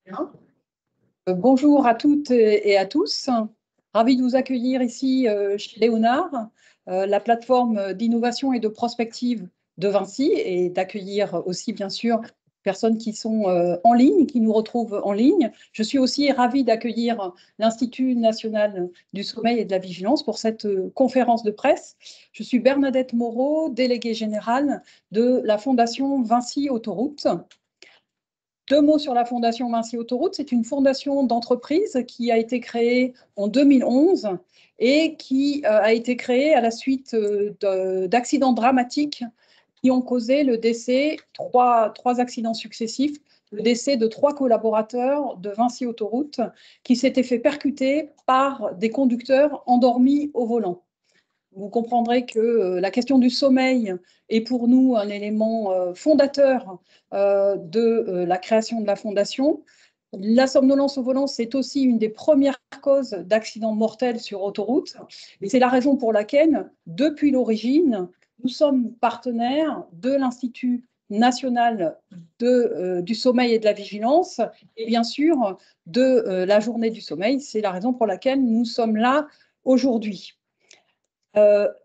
Bien. Bonjour à toutes et à tous. Ravi de vous accueillir ici chez Léonard, la plateforme d'innovation et de prospective de Vinci, et d'accueillir aussi bien sûr personnes qui sont en ligne, qui nous retrouvent en ligne. Je suis aussi ravie d'accueillir l'Institut national du sommeil et de la vigilance pour cette conférence de presse. Je suis Bernadette Moreau, déléguée générale de la Fondation Vinci Autoroute. Deux mots sur la Fondation Vinci Autoroute. C'est une fondation d'entreprise qui a été créée en 2011 et qui a été créée à la suite d'accidents dramatiques qui ont causé le décès, trois accidents successifs, le décès de 3 collaborateurs de Vinci Autoroute qui s'étaient fait percuter par des conducteurs endormis au volant. Vous comprendrez que la question du sommeil est pour nous un élément fondateur de la création de la Fondation. La somnolence au volant, c'est aussi une des premières causes d'accidents mortels sur autoroute. Et c'est la raison pour laquelle, depuis l'origine, nous sommes partenaires de l'Institut national du sommeil et de la vigilance et bien sûr de la journée du sommeil. C'est la raison pour laquelle nous sommes là aujourd'hui.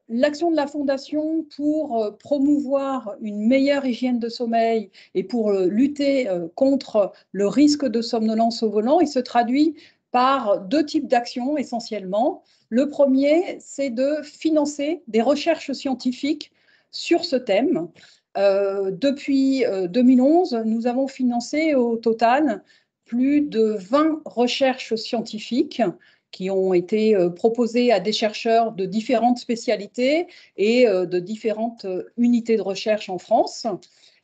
L'action de la Fondation pour promouvoir une meilleure hygiène de sommeil et pour lutter contre le risque de somnolence au volant, il se traduit par 2 types d'actions essentiellement. Le premier, c'est de financer des recherches scientifiques sur ce thème. Depuis 2011, nous avons financé au total plus de 20 recherches scientifiques qui ont été proposées à des chercheurs de différentes spécialités et de différentes unités de recherche en France.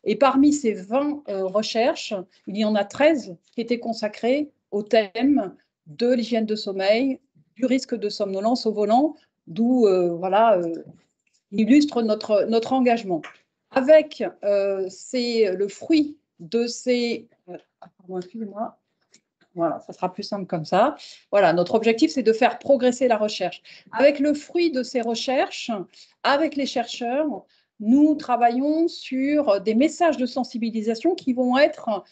Et parmi ces 20 recherches, il y en a 13 qui étaient consacrées au thème de l'hygiène de sommeil, du risque de somnolence au volant, d'où illustre notre engagement. Avec le fruit de ces... pardon, excusez-moi. Voilà, ça sera plus simple comme ça. Voilà, notre objectif, c'est de faire progresser la recherche. Avec le fruit de ces recherches, avec les chercheurs, nous travaillons sur des messages de sensibilisation qui vont être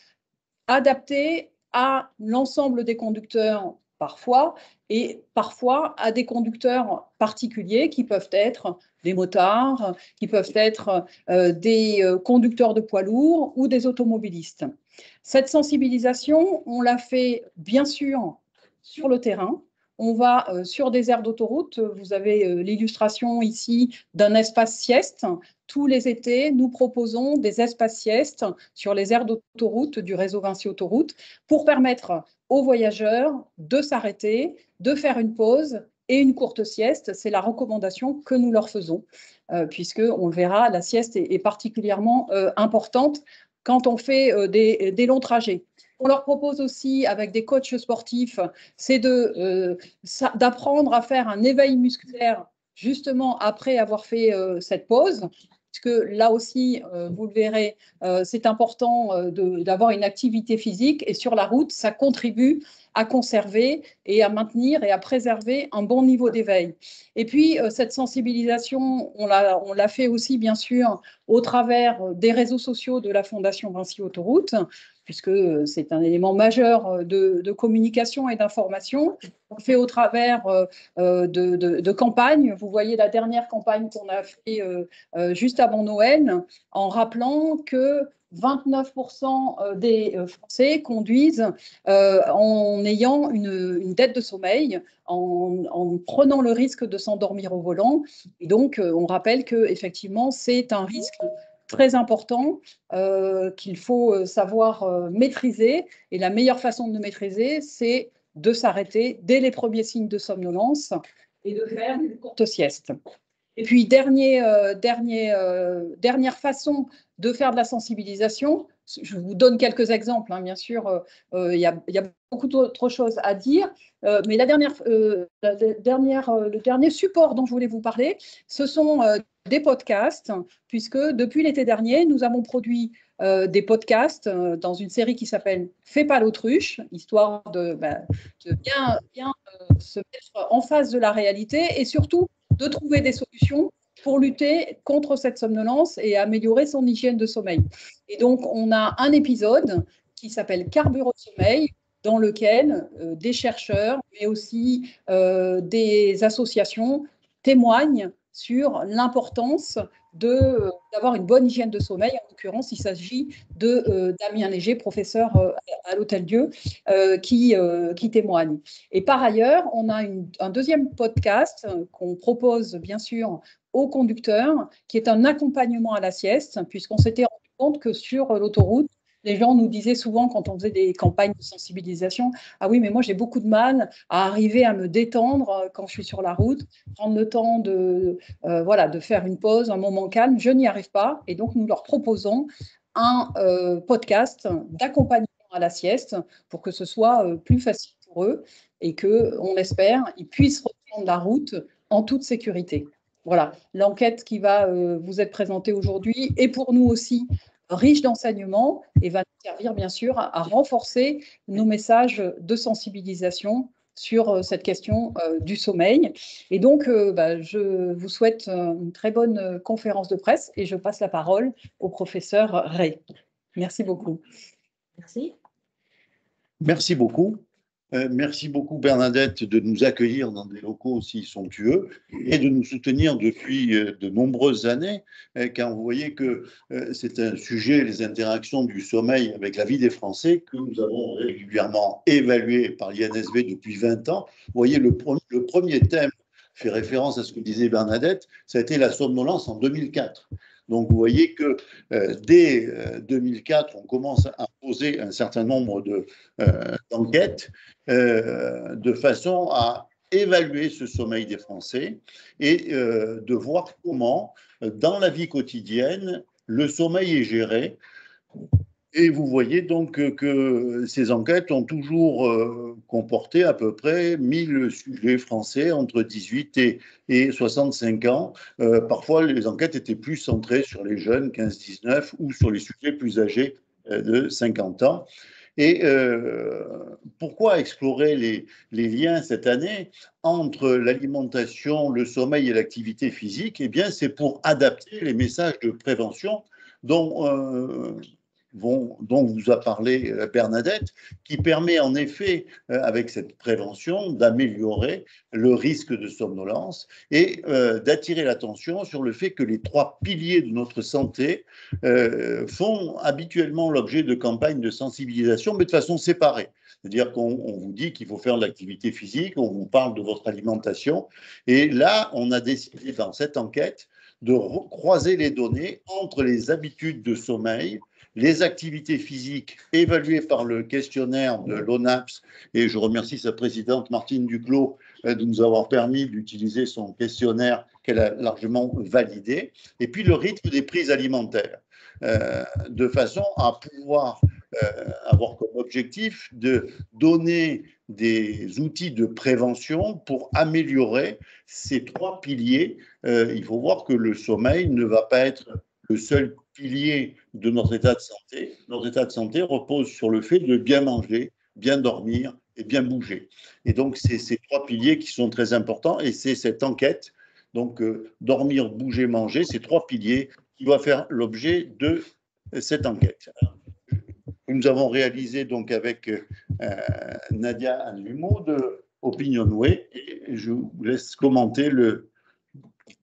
adaptés à l'ensemble des conducteurs parfois, et parfois à des conducteurs particuliers qui peuvent être des motards, qui peuvent être des conducteurs de poids lourds ou des automobilistes. Cette sensibilisation, on l'a fait bien sûr sur le terrain. On va sur des aires d'autoroute. Vous avez l'illustration ici d'un espace sieste. Tous les étés, nous proposons des espaces siestes sur les aires d'autoroute du réseau Vinci Autoroute pour permettre aux voyageurs de s'arrêter, de faire une pause et une courte sieste. C'est la recommandation que nous leur faisons, puisque on le verra, la sieste est particulièrement importante quand on fait des longs trajets. On leur propose aussi, avec des coachs sportifs, c'est d'apprendre à faire un éveil musculaire justement après avoir fait cette pause. Parce que là aussi, vous le verrez, c'est important d'avoir une activité physique et sur la route, ça contribue à conserver et à maintenir et à préserver un bon niveau d'éveil. Et puis, cette sensibilisation, on l'a fait aussi, bien sûr, au travers des réseaux sociaux de la Fondation Vinci Autoroute, puisque c'est un élément majeur de communication et d'information. On le fait au travers de campagnes. Vous voyez la dernière campagne qu'on a fait juste avant Noël, en rappelant que 29% des Français conduisent en ayant une dette de sommeil, en prenant le risque de s'endormir au volant. Et donc, on rappelle qu'effectivement, c'est un risque très important qu'il faut savoir maîtriser. Et la meilleure façon de le maîtriser, c'est de s'arrêter dès les premiers signes de somnolence et de faire une courte sieste. Et puis, dernière façon de faire de la sensibilisation, je vous donne quelques exemples, hein, bien sûr, il y a beaucoup d'autres choses à dire, mais le dernier support dont je voulais vous parler, ce sont des podcasts, puisque depuis l'été dernier, nous avons produit des podcasts dans une série qui s'appelle « Fais pas l'autruche », histoire de bien se mettre en face de la réalité et surtout de trouver des solutions pour lutter contre cette somnolence et améliorer son hygiène de sommeil. Et donc, on a un épisode qui s'appelle « Carburant sommeil », dans lequel des chercheurs, mais aussi des associations témoignent sur l'importance d'avoir une bonne hygiène de sommeil. En l'occurrence, il s'agit de Damien Léger, professeur à l'Hôtel Dieu, qui témoigne. Et par ailleurs, on a un deuxième podcast qu'on propose bien sûr aux conducteurs, qui est un accompagnement à la sieste, puisqu'on s'était rendu compte que sur l'autoroute, les gens nous disaient souvent, quand on faisait des campagnes de sensibilisation, ah oui, mais moi j'ai beaucoup de mal à arriver à me détendre quand je suis sur la route, prendre le temps de faire une pause, un moment calme, je n'y arrive pas. Et donc nous leur proposons un podcast d'accompagnement à la sieste pour que ce soit plus facile pour eux et que, on l'espère, ils puissent reprendre la route en toute sécurité. Voilà, l'enquête qui va vous être présentée aujourd'hui est pour nous aussi riche d'enseignements et va nous servir bien sûr à renforcer nos messages de sensibilisation sur cette question du sommeil. Et donc, je vous souhaite une très bonne conférence de presse et je passe la parole au professeur Ray. Merci beaucoup. Merci. Merci beaucoup. Merci beaucoup Bernadette de nous accueillir dans des locaux aussi somptueux et de nous soutenir depuis de nombreuses années, car vous voyez que c'est un sujet, les interactions du sommeil avec la vie des Français, que nous avons régulièrement évalué par l'INSV depuis 20 ans. Vous voyez, le premier thème fait référence à ce que disait Bernadette, ça a été la somnolence en 2004. Donc, vous voyez que dès 2004, on commence à poser un certain nombre d'enquêtes de façon à évaluer ce sommeil des Français et de voir comment, dans la vie quotidienne, le sommeil est géré. Et vous voyez donc que ces enquêtes ont toujours comporté à peu près 1000 sujets français entre 18 et 65 ans. Parfois, les enquêtes étaient plus centrées sur les jeunes, 15-19, ou sur les sujets plus âgés de 50 ans. Et pourquoi explorer les liens cette année entre l'alimentation, le sommeil et l'activité physique? Eh bien, c'est pour adapter les messages de prévention dont vous a parlé Bernadette, qui permet en effet, avec cette prévention, d'améliorer le risque de somnolence et d'attirer l'attention sur le fait que les 3 piliers de notre santé font habituellement l'objet de campagnes de sensibilisation, mais de façon séparée. C'est-à-dire qu'on vous dit qu'il faut faire de l'activité physique, on vous parle de votre alimentation, et là, on a décidé dans cette enquête de croiser les données entre les habitudes de sommeil, les activités physiques évaluées par le questionnaire de l'ONAPS, et je remercie sa présidente Martine Duclos de nous avoir permis d'utiliser son questionnaire qu'elle a largement validé, et puis le rythme des prises alimentaires, de façon à pouvoir avoir comme objectif de donner des outils de prévention pour améliorer ces 3 piliers. Il faut voir que le sommeil ne va pas être le seul pilier de notre état de santé. Notre état de santé repose sur le fait de bien manger, bien dormir et bien bouger. Et donc, c'est ces 3 piliers qui sont très importants et c'est cette enquête, donc dormir, bouger, manger, ces 3 piliers qui doivent faire l'objet de cette enquête. Nous avons réalisé donc avec Nadia Anlumo de Opinionway et je vous laisse commenter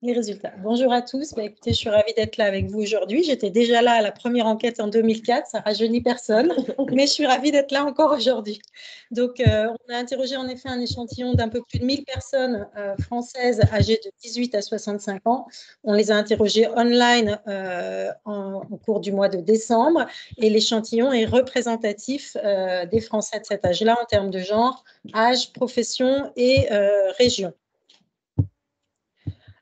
les résultats. Bonjour à tous. Écoutez, je suis ravie d'être là avec vous aujourd'hui. J'étais déjà là à la première enquête en 2004, ça rajeunit personne, mais je suis ravie d'être là encore aujourd'hui. Donc, on a interrogé en effet un échantillon d'un peu plus de 1000 personnes françaises âgées de 18 à 65 ans. On les a interrogées online au cours du mois de décembre et l'échantillon est représentatif des Français de cet âge-là en termes de genre, âge, profession et région.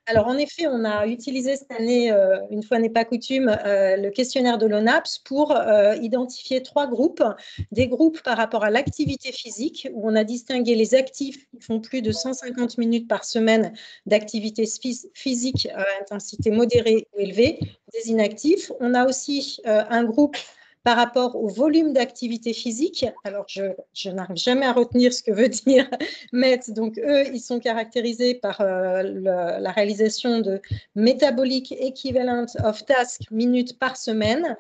Alors, en effet, on a utilisé cette année, une fois n'est pas coutume, le questionnaire de l'ONAPS pour identifier 3 groupes. Des groupes par rapport à l'activité physique, où on a distingué les actifs qui font plus de 150 minutes par semaine d'activité physique à intensité modérée ou élevée, des inactifs. On a aussi un groupe par rapport au volume d'activité physique. Alors, je n'arrive jamais à retenir ce que veut dire MET. Donc, eux, ils sont caractérisés par la réalisation de Metabolic Equivalent of Task minutes par semaine.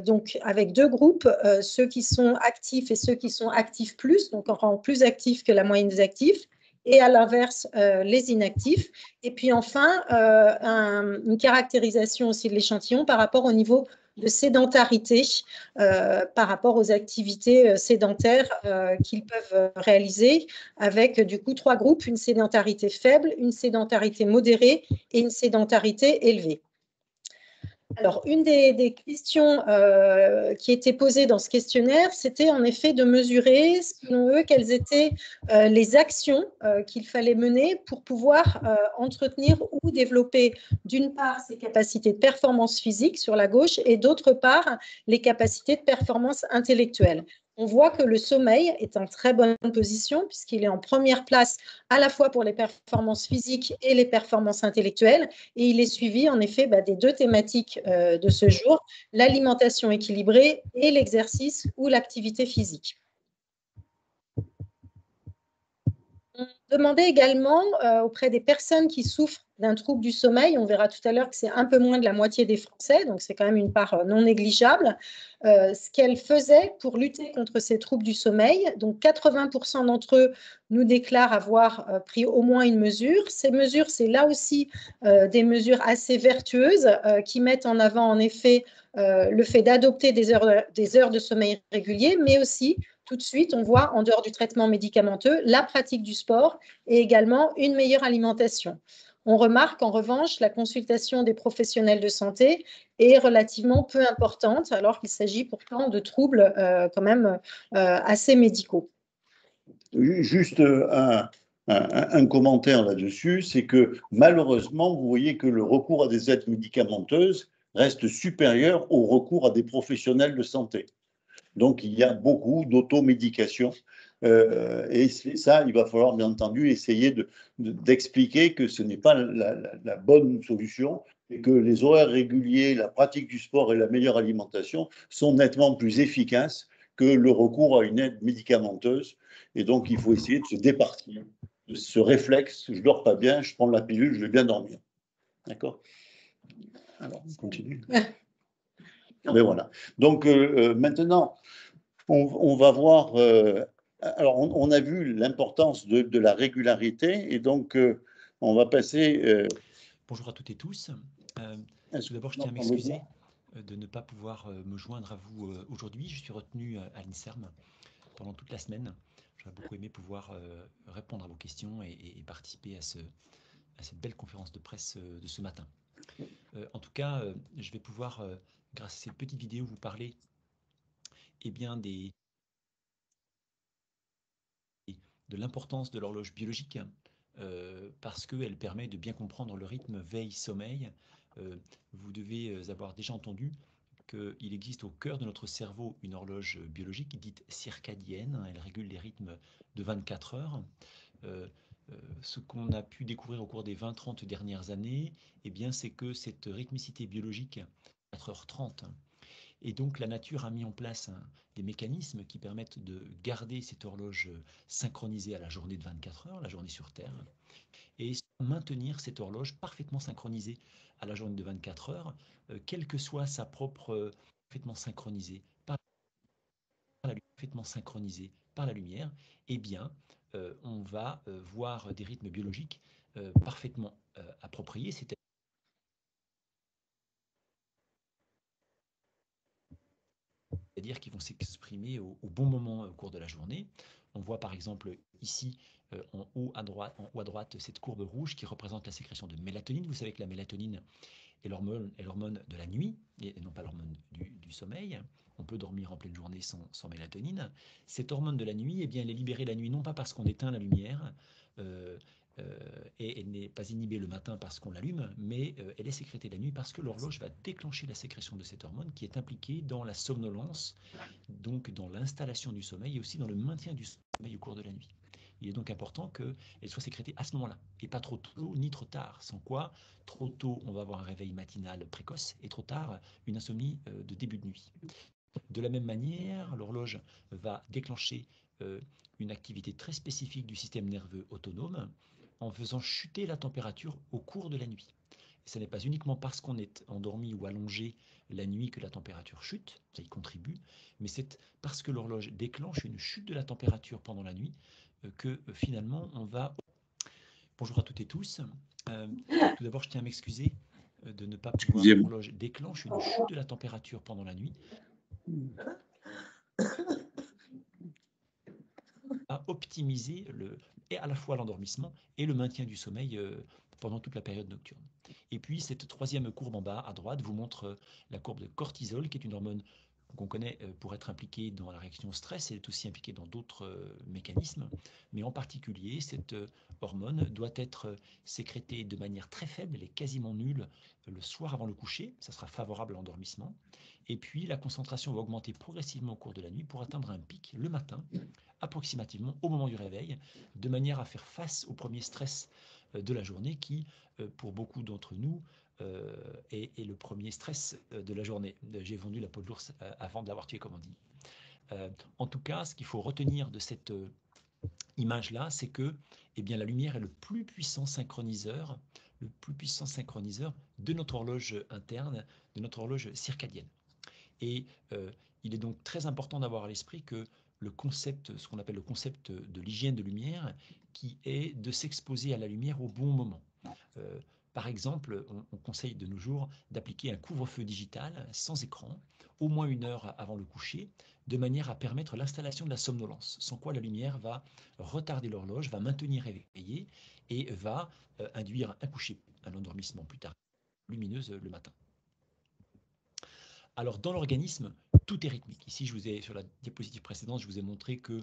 Donc, avec deux groupes, ceux qui sont actifs et ceux qui sont actifs plus, donc en rang plus actifs que la moyenne des actifs, et à l'inverse, les inactifs. Et puis enfin, une caractérisation aussi de l'échantillon par rapport au niveau de sédentarité, par rapport aux activités sédentaires qu'ils peuvent réaliser, avec du coup 3 groupes, une sédentarité faible, une sédentarité modérée et une sédentarité élevée. Alors, une des questions qui étaient posées dans ce questionnaire, c'était en effet de mesurer, selon eux, quelles étaient les actions qu'il fallait mener pour pouvoir entretenir ou développer, d'une part, ses capacités de performance physique sur la gauche et d'autre part, les capacités de performance intellectuelle. On voit que le sommeil est en très bonne position puisqu'il est en première place à la fois pour les performances physiques et les performances intellectuelles. Et il est suivi en effet des 2 thématiques de ce jour, l'alimentation équilibrée et l'exercice ou l'activité physique. On demandait également auprès des personnes qui souffrent d'un trouble du sommeil, on verra tout à l'heure que c'est un peu moins de la moitié des Français, donc c'est quand même une part non négligeable, ce qu'elles faisaient pour lutter contre ces troubles du sommeil. Donc 80% d'entre eux nous déclarent avoir pris au moins une mesure. Ces mesures, c'est là aussi des mesures assez vertueuses qui mettent en avant en effet le fait d'adopter des heures de sommeil réguliers, mais aussi tout de suite, on voit en dehors du traitement médicamenteux la pratique du sport et également une meilleure alimentation. On remarque en revanche la consultation des professionnels de santé est relativement peu importante alors qu'il s'agit pourtant de troubles quand même assez médicaux. Juste un commentaire là-dessus, c'est que malheureusement, vous voyez que le recours à des aides médicamenteuses reste supérieur au recours à des professionnels de santé. Donc, il y a beaucoup d'automédication. Et ça, il va falloir bien entendu essayer d'expliquer que ce n'est pas la bonne solution et que les horaires réguliers, la pratique du sport et la meilleure alimentation sont nettement plus efficaces que le recours à une aide médicamenteuse. Et donc, il faut essayer de se départir de ce réflexe. Je ne dors pas bien, je prends la pilule, je vais bien dormir. D'accord? Alors, on continue. Mais voilà. Donc, maintenant, on va voir. Alors, on a vu l'importance de la régularité et donc on va passer. Bonjour à toutes et tous. Tout d'abord, je tiens à m'excuser de ne pas pouvoir me joindre à vous aujourd'hui. Je suis retenu à l'INSERM pendant toute la semaine. J'aurais beaucoup aimé pouvoir répondre à vos questions et participer à cette belle conférence de presse de ce matin. En tout cas, je vais pouvoir, grâce à cette petite vidéo, vous parler bien, de l'importance de l'horloge biologique parce qu'elle permet de bien comprendre le rythme veille-sommeil. Vous devez avoir déjà entendu qu'il existe au cœur de notre cerveau une horloge biologique dite circadienne. Elle régule les rythmes de 24 heures. Ce qu'on a pu découvrir au cours des 20-30 dernières années, c'est que cette rythmicité biologique, 4h30, et donc la nature a mis en place des mécanismes qui permettent de garder cette horloge synchronisée à la journée de 24 heures, la journée sur Terre, et maintenir cette horloge parfaitement synchronisée à la journée de 24 heures, quelle que soit sa propre parfaitement synchronisée par la lumière, on va voir des rythmes biologiques parfaitement appropriés, c'est-à-dire qu'ils vont s'exprimer au bon moment au cours de la journée. On voit par exemple ici en haut à droite cette courbe rouge qui représente la sécrétion de mélatonine. Vous savez que la mélatonine est l'hormone de la nuit et non pas l'hormone du sommeil. On peut dormir en pleine journée sans mélatonine. Cette hormone de la nuit, elle est libérée la nuit non pas parce qu'on éteint la lumière, et elle n'est pas inhibée le matin parce qu'on l'allume, mais elle est sécrétée la nuit parce que l'horloge va déclencher la sécrétion de cette hormone qui est impliquée dans la somnolence, donc dans l'installation du sommeil et aussi dans le maintien du sommeil au cours de la nuit. Il est donc important qu'elle soit sécrétée à ce moment-là, et pas trop tôt ni trop tard, sans quoi, trop tôt, on va avoir un réveil matinal précoce, et trop tard, une insomnie de début de nuit. De la même manière, l'horloge va déclencher une activité très spécifique du système nerveux autonome en faisant chuter la température au cours de la nuit. Et ce n'est pas uniquement parce qu'on est endormi ou allongé la nuit que la température chute, ça y contribue, mais c'est parce que l'horloge déclenche une chute de la température pendant la nuit que finalement on va... Bonjour à toutes et tous. Tout d'abord, je tiens à m'excuser de ne pas pouvoir... Excusez-moi. L'horloge déclenche une chute de la température pendant la nuit à optimiser et à la fois l'endormissement et le maintien du sommeil pendant toute la période nocturne. Et puis, cette troisième courbe en bas à droite vous montre la courbe de cortisol, qui est une hormone qu'on connaît pour être impliquée dans la réaction au stress. Elle est aussi impliquée dans d'autres mécanismes, mais en particulier, cette hormone doit être sécrétée de manière très faible, elle est quasiment nulle le soir avant le coucher, ça sera favorable à l'endormissement. Et puis, la concentration va augmenter progressivement au cours de la nuit pour atteindre un pic le matin, approximativement au moment du réveil, de manière à faire face au premier stress de la journée qui, pour beaucoup d'entre nous, est le premier stress de la journée. J'ai vendu la peau de l'ours avant de l'avoir tué, comme on dit. En tout cas, ce qu'il faut retenir de cette image-là, c'est que eh bien, la lumière est le plus puissant synchroniseur de notre horloge interne, de notre horloge circadienne. Et il est donc très important d'avoir à l'esprit que le concept, ce qu'on appelle le concept de l'hygiène de lumière, qui est de s'exposer à la lumière au bon moment. Par exemple, on conseille de nos jours d'appliquer un couvre-feu digital sans écran, au moins 1 heure avant le coucher, de manière à permettre l'installation de la somnolence, sans quoi la lumière va retarder l'horloge, va maintenir éveillé et va induire un coucher, un endormissement plus tard, lumineuse le matin. Alors, dans l'organisme, tout est rythmique. Ici, sur la diapositive précédente, je vous ai montré que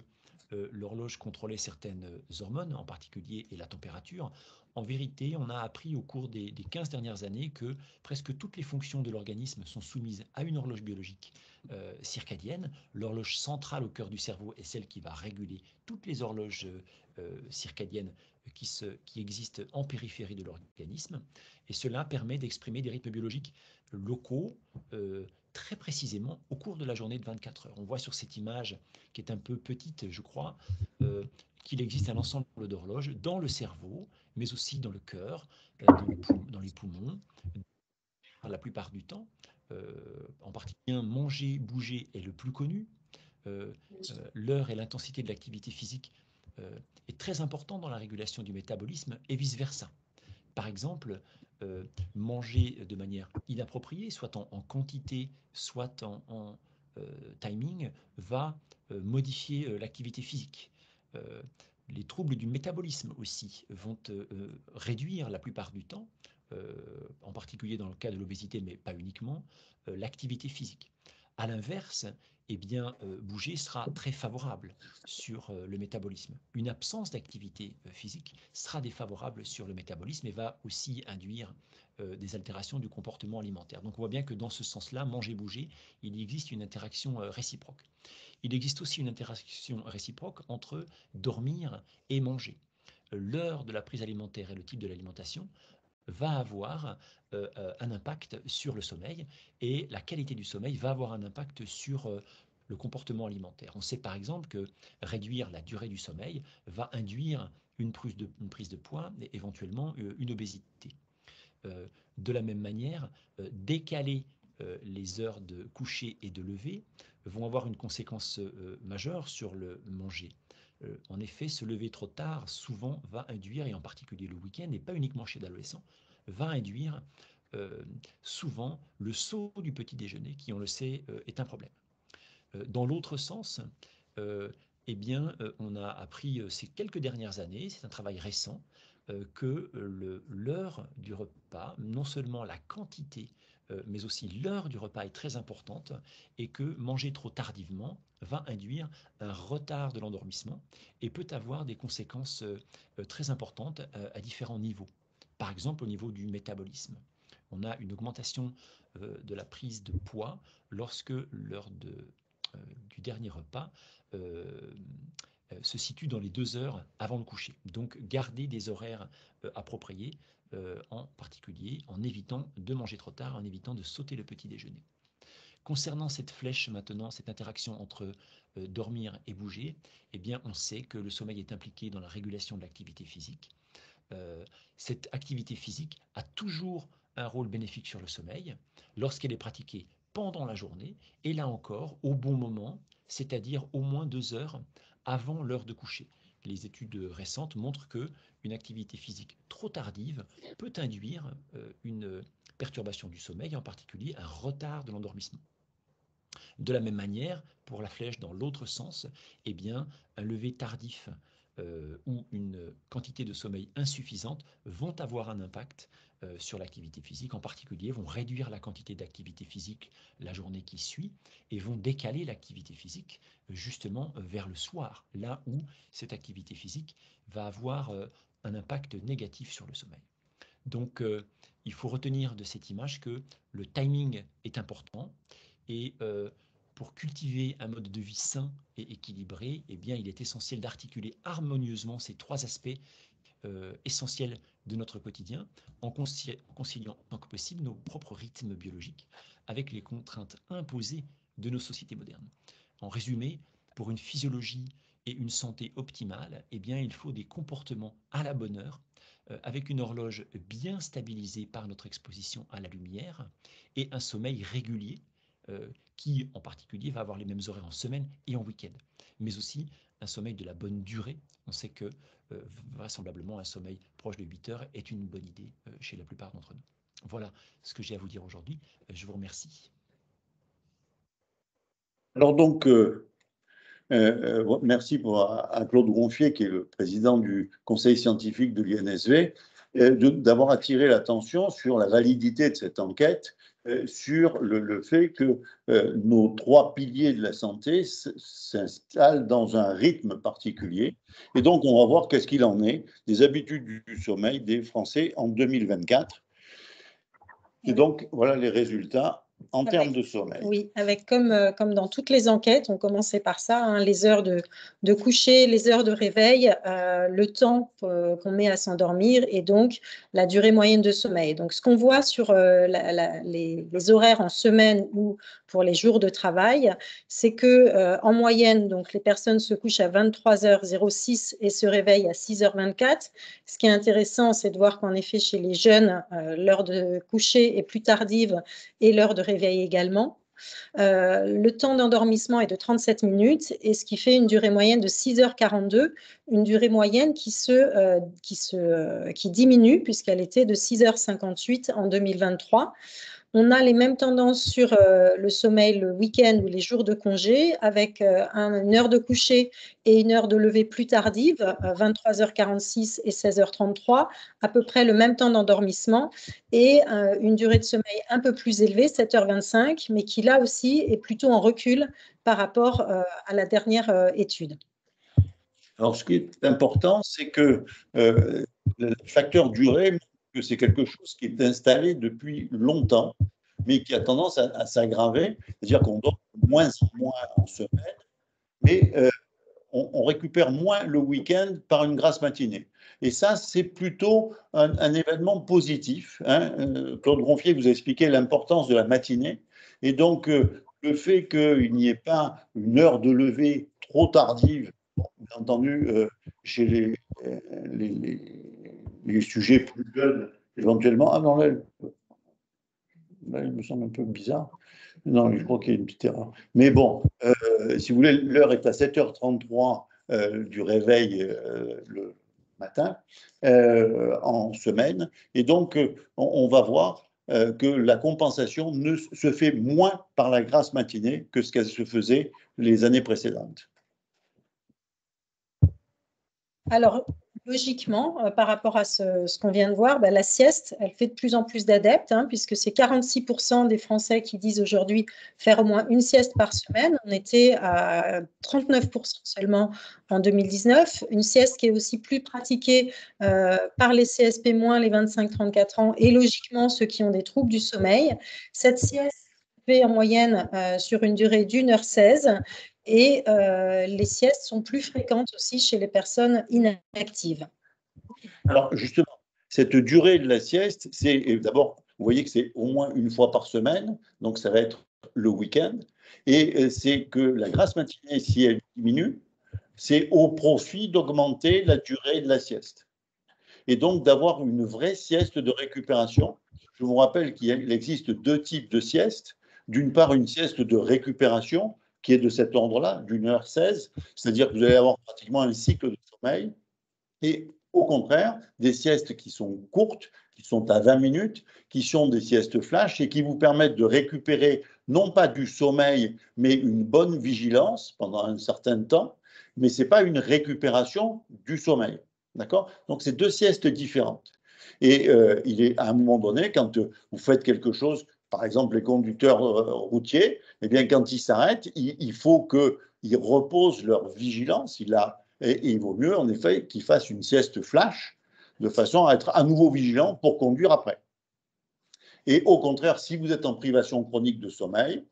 l'horloge contrôlait certaines hormones, en particulier et la température. En vérité, on a appris au cours des 15 dernières années que presque toutes les fonctions de l'organisme sont soumises à une horloge biologique circadienne. L'horloge centrale au cœur du cerveau est celle qui va réguler toutes les horloges circadiennes qui existent en périphérie de l'organisme. Et cela permet d'exprimer des rythmes biologiques locaux, très précisément au cours de la journée de 24 heures. On voit sur cette image, qui est un peu petite, je crois, qu'il existe un ensemble d'horloges dans le cerveau, mais aussi dans le cœur, dans les poumons, la plupart du temps. En particulier, manger, bouger est le plus connu. L'heure et l'intensité de l'activité physique est très important dans la régulation du métabolisme et vice-versa. Par exemple, manger de manière inappropriée, soit en quantité, soit en timing, va modifier l'activité physique. Les troubles du métabolisme aussi vont réduire la plupart du temps, en particulier dans le cas de l'obésité, mais pas uniquement, l'activité physique. À l'inverse, eh bien, bouger sera très favorable sur le métabolisme. Une absence d'activité physique sera défavorable sur le métabolisme et va aussi induire des altérations du comportement alimentaire. Donc on voit bien que dans ce sens-là, manger, bouger, il existe une interaction réciproque. Il existe aussi une interaction réciproque entre dormir et manger. L'heure de la prise alimentaire et le type de l'alimentation va avoir un impact sur le sommeil, et la qualité du sommeil va avoir un impact sur le comportement alimentaire. On sait par exemple que réduire la durée du sommeil va induire une prise de poids et éventuellement une obésité. De la même manière, décaler les heures de coucher et de lever vont avoir une conséquence majeure sur le manger. En effet, se lever trop tard souvent va induire, et en particulier le week-end, et pas uniquement chez l'adolescent, va induire souvent le saut du petit déjeuner, qui on le sait est un problème. Dans l'autre sens, eh bien, on a appris ces quelques dernières années, c'est un travail récent, que l'heure du repas, non seulement la quantité, mais aussi l'heure du repas est très importante, et que manger trop tardivement va induire un retard de l'endormissement et peut avoir des conséquences très importantes à différents niveaux. Par exemple, au niveau du métabolisme. On a une augmentation de la prise de poids lorsque l'heure du dernier repas se situe dans les 2 heures avant le coucher. Donc garder des horaires appropriés, en particulier en évitant de manger trop tard, en évitant de sauter le petit déjeuner. Concernant cette flèche maintenant, cette interaction entre dormir et bouger, eh bien, on sait que le sommeil est impliqué dans la régulation de l'activité physique. Cette activité physique a toujours un rôle bénéfique sur le sommeil lorsqu'elle est pratiquée pendant la journée et là encore au bon moment, c'est-à-dire au moins 2 heures avant l'heure de coucher. Les études récentes montrent que une activité physique trop tardive peut induire une perturbation du sommeil, en particulier un retard de l'endormissement. De la même manière, pour la flèche dans l'autre sens, eh bien, un lever tardif ou une quantité de sommeil insuffisante vont avoir un impact sur l'activité physique, en particulier vont réduire la quantité d'activité physique la journée qui suit et vont décaler l'activité physique justement vers le soir, là où cette activité physique va avoir un impact négatif sur le sommeil. Donc, il faut retenir de cette image que le timing est important et pour cultiver un mode de vie sain et équilibré, eh bien, il est essentiel d'articuler harmonieusement ces 3 aspects essentiels de notre quotidien en conciliant tant que possible nos propres rythmes biologiques avec les contraintes imposées de nos sociétés modernes. En résumé, pour une physiologie et une santé optimale, eh bien, il faut des comportements à la bonne heure, avec une horloge bien stabilisée par notre exposition à la lumière et un sommeil régulier qui, en particulier, va avoir les mêmes horaires en semaine et en week-end, mais aussi un sommeil de la bonne durée. On sait que vraisemblablement un sommeil proche de 8 heures est une bonne idée chez la plupart d'entre nous. Voilà ce que j'ai à vous dire aujourd'hui. Je vous remercie. Alors donc, merci à Claude Ronfier, qui est le président du conseil scientifique de l'INSV, d'avoir attiré l'attention sur la validité de cette enquête, sur le fait que nos 3 piliers de la santé s'installent dans un rythme particulier. Et donc, on va voir qu'est-ce qu'il en est des habitudes du sommeil des Français en 2024. Et donc, voilà les résultats en termes de sommeil. Oui, avec comme dans toutes les enquêtes, on commençait par ça, hein, les heures de coucher, les heures de réveil, le temps qu'on met à s'endormir et donc la durée moyenne de sommeil. Donc, ce qu'on voit sur les horaires en semaine ou pour les jours de travail, c'est que en moyenne, donc les personnes se couchent à 23h06 et se réveillent à 6h24. Ce qui est intéressant, c'est de voir qu'en effet, chez les jeunes, l'heure de coucher est plus tardive et l'heure de réveil également. Le temps d'endormissement est de 37 minutes et ce qui fait une durée moyenne de 6h42, une durée moyenne qui diminue puisqu'elle était de 6h58 en 2023. On a les mêmes tendances sur le sommeil le week-end ou les jours de congé, avec une heure de coucher et une heure de lever plus tardive, 23h46 et 16h33, à peu près le même temps d'endormissement, et une durée de sommeil un peu plus élevée, 7h25, mais qui là aussi est plutôt en recul par rapport à la dernière étude. Alors, ce qui est important, c'est que le facteur durée, que c'est quelque chose qui est installé depuis longtemps, mais qui a tendance à s'aggraver. C'est-à-dire qu'on dort moins en moins en semaine, mais on récupère moins le week-end par une grasse matinée. Et ça, c'est plutôt un événement positif. Hein. Claude Ronfier vous a expliqué l'importance de la matinée. Et donc, le fait qu'il n'y ait pas une heure de lever trop tardive, bien entendu, chez les sujets plus jeunes, éventuellement. Ah non, là, il me semble un peu bizarre. Non, je crois qu'il y a une petite erreur. Mais bon, si vous voulez, l'heure est à 7h33 du réveil le matin, en semaine. Et donc, on va voir que la compensation se fait moins par la grasse matinée que ce qu'elle se faisait les années précédentes. Alors, logiquement, par rapport à ce qu'on vient de voir, la sieste, elle fait de plus en plus d'adeptes, hein, puisque c'est 46% des Français qui disent aujourd'hui faire au moins une sieste par semaine. On était à 39% seulement en 2019. Une sieste qui est aussi plus pratiquée par les CSP-, les 25-34 ans, et logiquement ceux qui ont des troubles du sommeil. Cette sieste fait en moyenne sur une durée d'1h16. Et les siestes sont plus fréquentes aussi chez les personnes inactives. Alors, justement, cette durée de la sieste, c'est d'abord, vous voyez que c'est au moins une fois par semaine, donc ça va être le week-end. Et c'est que la grasse matinée, si elle diminue, c'est au profit d'augmenter la durée de la sieste. Et donc d'avoir une vraie sieste de récupération. Je vous rappelle qu'il existe deux types de siestes. D'une part, une sieste de récupération qui est de cet ordre-là, d'1h16, c'est-à-dire que vous allez avoir pratiquement un cycle de sommeil. Et au contraire, des siestes qui sont courtes, qui sont à 20 minutes, qui sont des siestes flash et qui vous permettent de récupérer non pas du sommeil, mais une bonne vigilance pendant un certain temps, mais ce n'est pas une récupération du sommeil. D'accord? Donc, c'est deux siestes différentes. Et il est à un moment donné, quand vous faites quelque chose, par exemple les conducteurs routiers, eh bien, quand ils s'arrêtent, il faut qu'ils reposent leur vigilance. Et il vaut mieux, en effet, qu'ils fassent une sieste flash, de façon à être à nouveau vigilant pour conduire après. Et au contraire, si vous êtes en privation chronique de sommeil,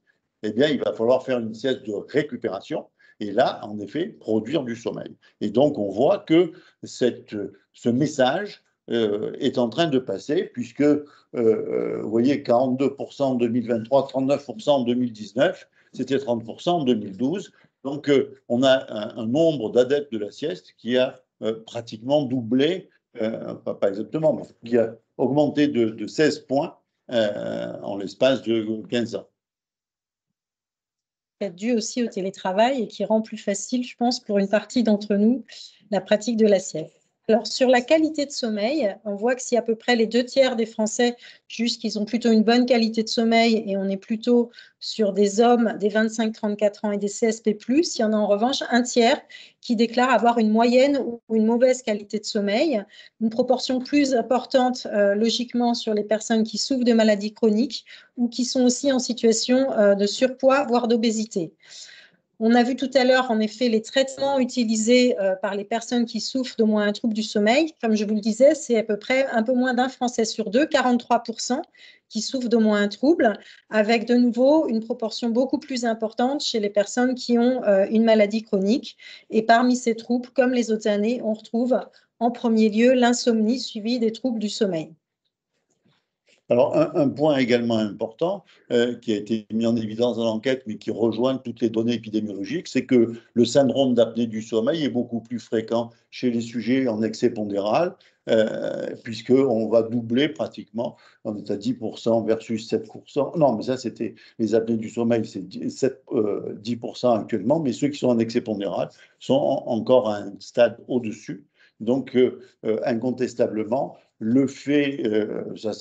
eh bien, il va falloir faire une sieste de récupération et là, en effet, produire du sommeil. Et donc, on voit que ce message est en train de passer, puisque, vous voyez, 42% en 2023, 39% en 2019, c'était 30% en 2012. Donc, on a un nombre d'adeptes de la sieste qui a pratiquement doublé, pas exactement, mais qui a augmenté de 16 points en l'espace de 15 ans. Dû aussi au télétravail et qui rend plus facile, je pense, pour une partie d'entre nous, la pratique de la sieste. Alors, sur la qualité de sommeil, on voit que si à peu près les 2 tiers des Français jugent qu'ils ont plutôt une bonne qualité de sommeil et on est plutôt sur des hommes des 25-34 ans et des CSP+, il y en a en revanche 1 tiers qui déclarent avoir une moyenne ou une mauvaise qualité de sommeil, une proportion plus importante logiquement sur les personnes qui souffrent de maladies chroniques ou qui sont aussi en situation de surpoids, voire d'obésité. On a vu tout à l'heure, en effet, les traitements utilisés par les personnes qui souffrent d'au moins un trouble du sommeil. Comme je vous le disais, c'est à peu près un peu moins d'un Français sur deux, 43%, qui souffrent d'au moins un trouble, avec de nouveau une proportion beaucoup plus importante chez les personnes qui ont une maladie chronique. Et parmi ces troubles, comme les autres années, on retrouve en premier lieu l'insomnie suivie des troubles du sommeil. Alors, un point également important qui a été mis en évidence dans l'enquête, mais qui rejoint toutes les données épidémiologiques, c'est que le syndrome d'apnée du sommeil est beaucoup plus fréquent chez les sujets en excès pondéral, puisqu'on va doubler pratiquement, on est à 10% versus 7%. Non, mais ça, c'était les apnées du sommeil, c'est 10% actuellement, mais ceux qui sont en excès pondéral sont encore à un stade au-dessus. Donc, incontestablement, le fait, ça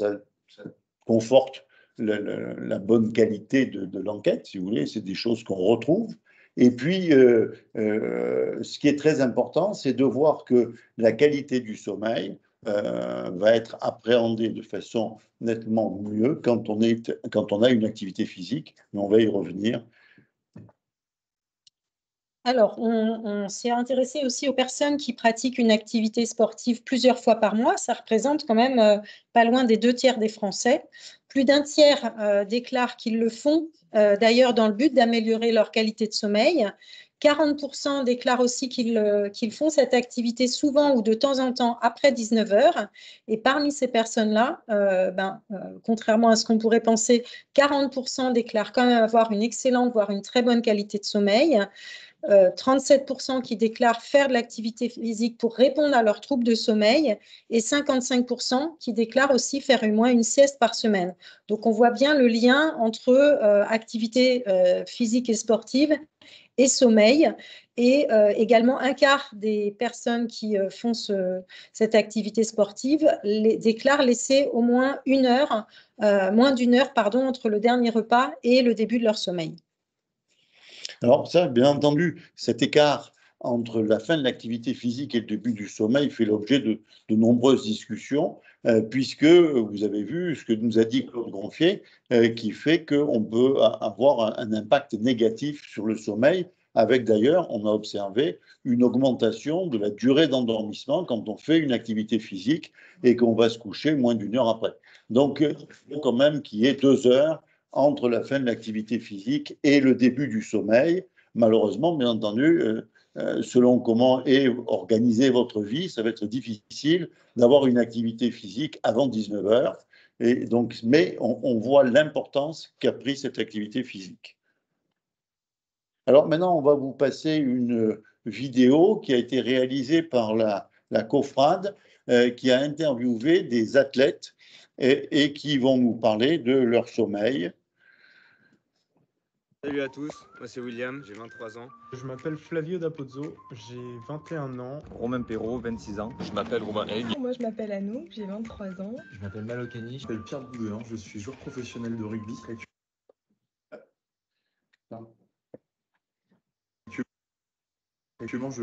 conforte la bonne qualité de l'enquête, si vous voulez, c'est des choses qu'on retrouve. Et puis, ce qui est très important, c'est de voir que la qualité du sommeil va être appréhendée de façon nettement mieux quand on a une activité physique, mais on va y revenir. Alors, on s'est intéressé aussi aux personnes qui pratiquent une activité sportive plusieurs fois par mois. Ça représente quand même pas loin des 2 tiers des Français. Plus d'1 tiers déclarent qu'ils le font, d'ailleurs dans le but d'améliorer leur qualité de sommeil. 40% déclarent aussi qu'ils font cette activité souvent ou de temps en temps après 19 heures. Et parmi ces personnes-là, contrairement à ce qu'on pourrait penser, 40% déclarent quand même avoir une excellente, voire une très bonne qualité de sommeil. 37% qui déclarent faire de l'activité physique pour répondre à leurs troubles de sommeil et 55% qui déclarent aussi faire au moins une sieste par semaine. Donc, on voit bien le lien entre activité physique et sportive et sommeil. Et également, 1 quart des personnes qui font cette activité sportive déclarent laisser au moins moins d'1 heure, entre le dernier repas et le début de leur sommeil. Alors ça, bien entendu, cet écart entre la fin de l'activité physique et le début du sommeil fait l'objet de nombreuses discussions, puisque vous avez vu ce que nous a dit Claude Gonfier, qui fait qu'on peut avoir un impact négatif sur le sommeil, avec d'ailleurs, on a observé une augmentation de la durée d'endormissement quand on fait une activité physique et qu'on va se coucher moins d'1 heure après. Donc, il faut quand même qu'il y ait 2 heures entre la fin de l'activité physique et le début du sommeil. Malheureusement, bien entendu, selon comment est organisée votre vie, ça va être difficile d'avoir une activité physique avant 19 heures. Et donc, mais on voit l'importance qu'a pris cette activité physique. Alors maintenant, on va vous passer une vidéo qui a été réalisée par la COFRAD, qui a interviewé des athlètes et qui vont nous parler de leur sommeil. Salut à tous, moi c'est William, j'ai 23 ans. Je m'appelle Flavio D'Apozzo, j'ai 21 ans. Romain Perrault, 26 ans. Je m'appelle Romain Haig. Moi je m'appelle Anouk, j'ai 23 ans. Je m'appelle Malokani. Je m'appelle Pierre Boudin, je suis joueur professionnel de rugby.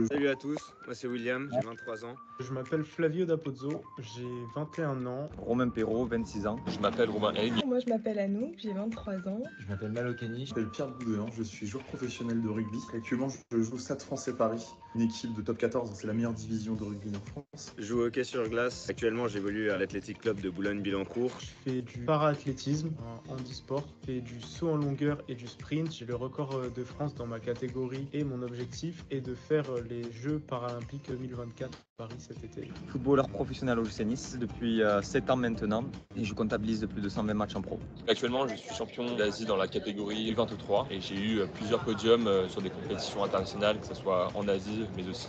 Salut à tous, moi c'est William, j'ai 23 ans. Je m'appelle Flavio D'Apozzo, j'ai 21 ans. Romain Perrault, 26 ans. Je m'appelle Romain Haig. Moi je m'appelle Anouk, j'ai 23 ans. Je m'appelle Malokani. Je m'appelle Pierre Boudin, je suis joueur professionnel de rugby. Actuellement, je joue au Stade Français Paris, une équipe de top 14, c'est la meilleure division de rugby en France. Je joue au hockey sur glace. Actuellement, j'évolue à l'Athletic Club de Boulogne-Billancourt. Je fais du para-athlétisme, en handisport. Je fais du saut en longueur et du sprint. J'ai le record de France dans ma catégorie et mon objectif est de faire les Jeux paralympiques 2024 à Paris cet été. Footballeur professionnel au GC Nice depuis 7 ans maintenant et je comptabilise plus de 120 matchs en pro. Actuellement, je suis champion d'Asie dans la catégorie 23 et j'ai eu plusieurs podiums sur des compétitions internationales, que ce soit en Asie mais aussi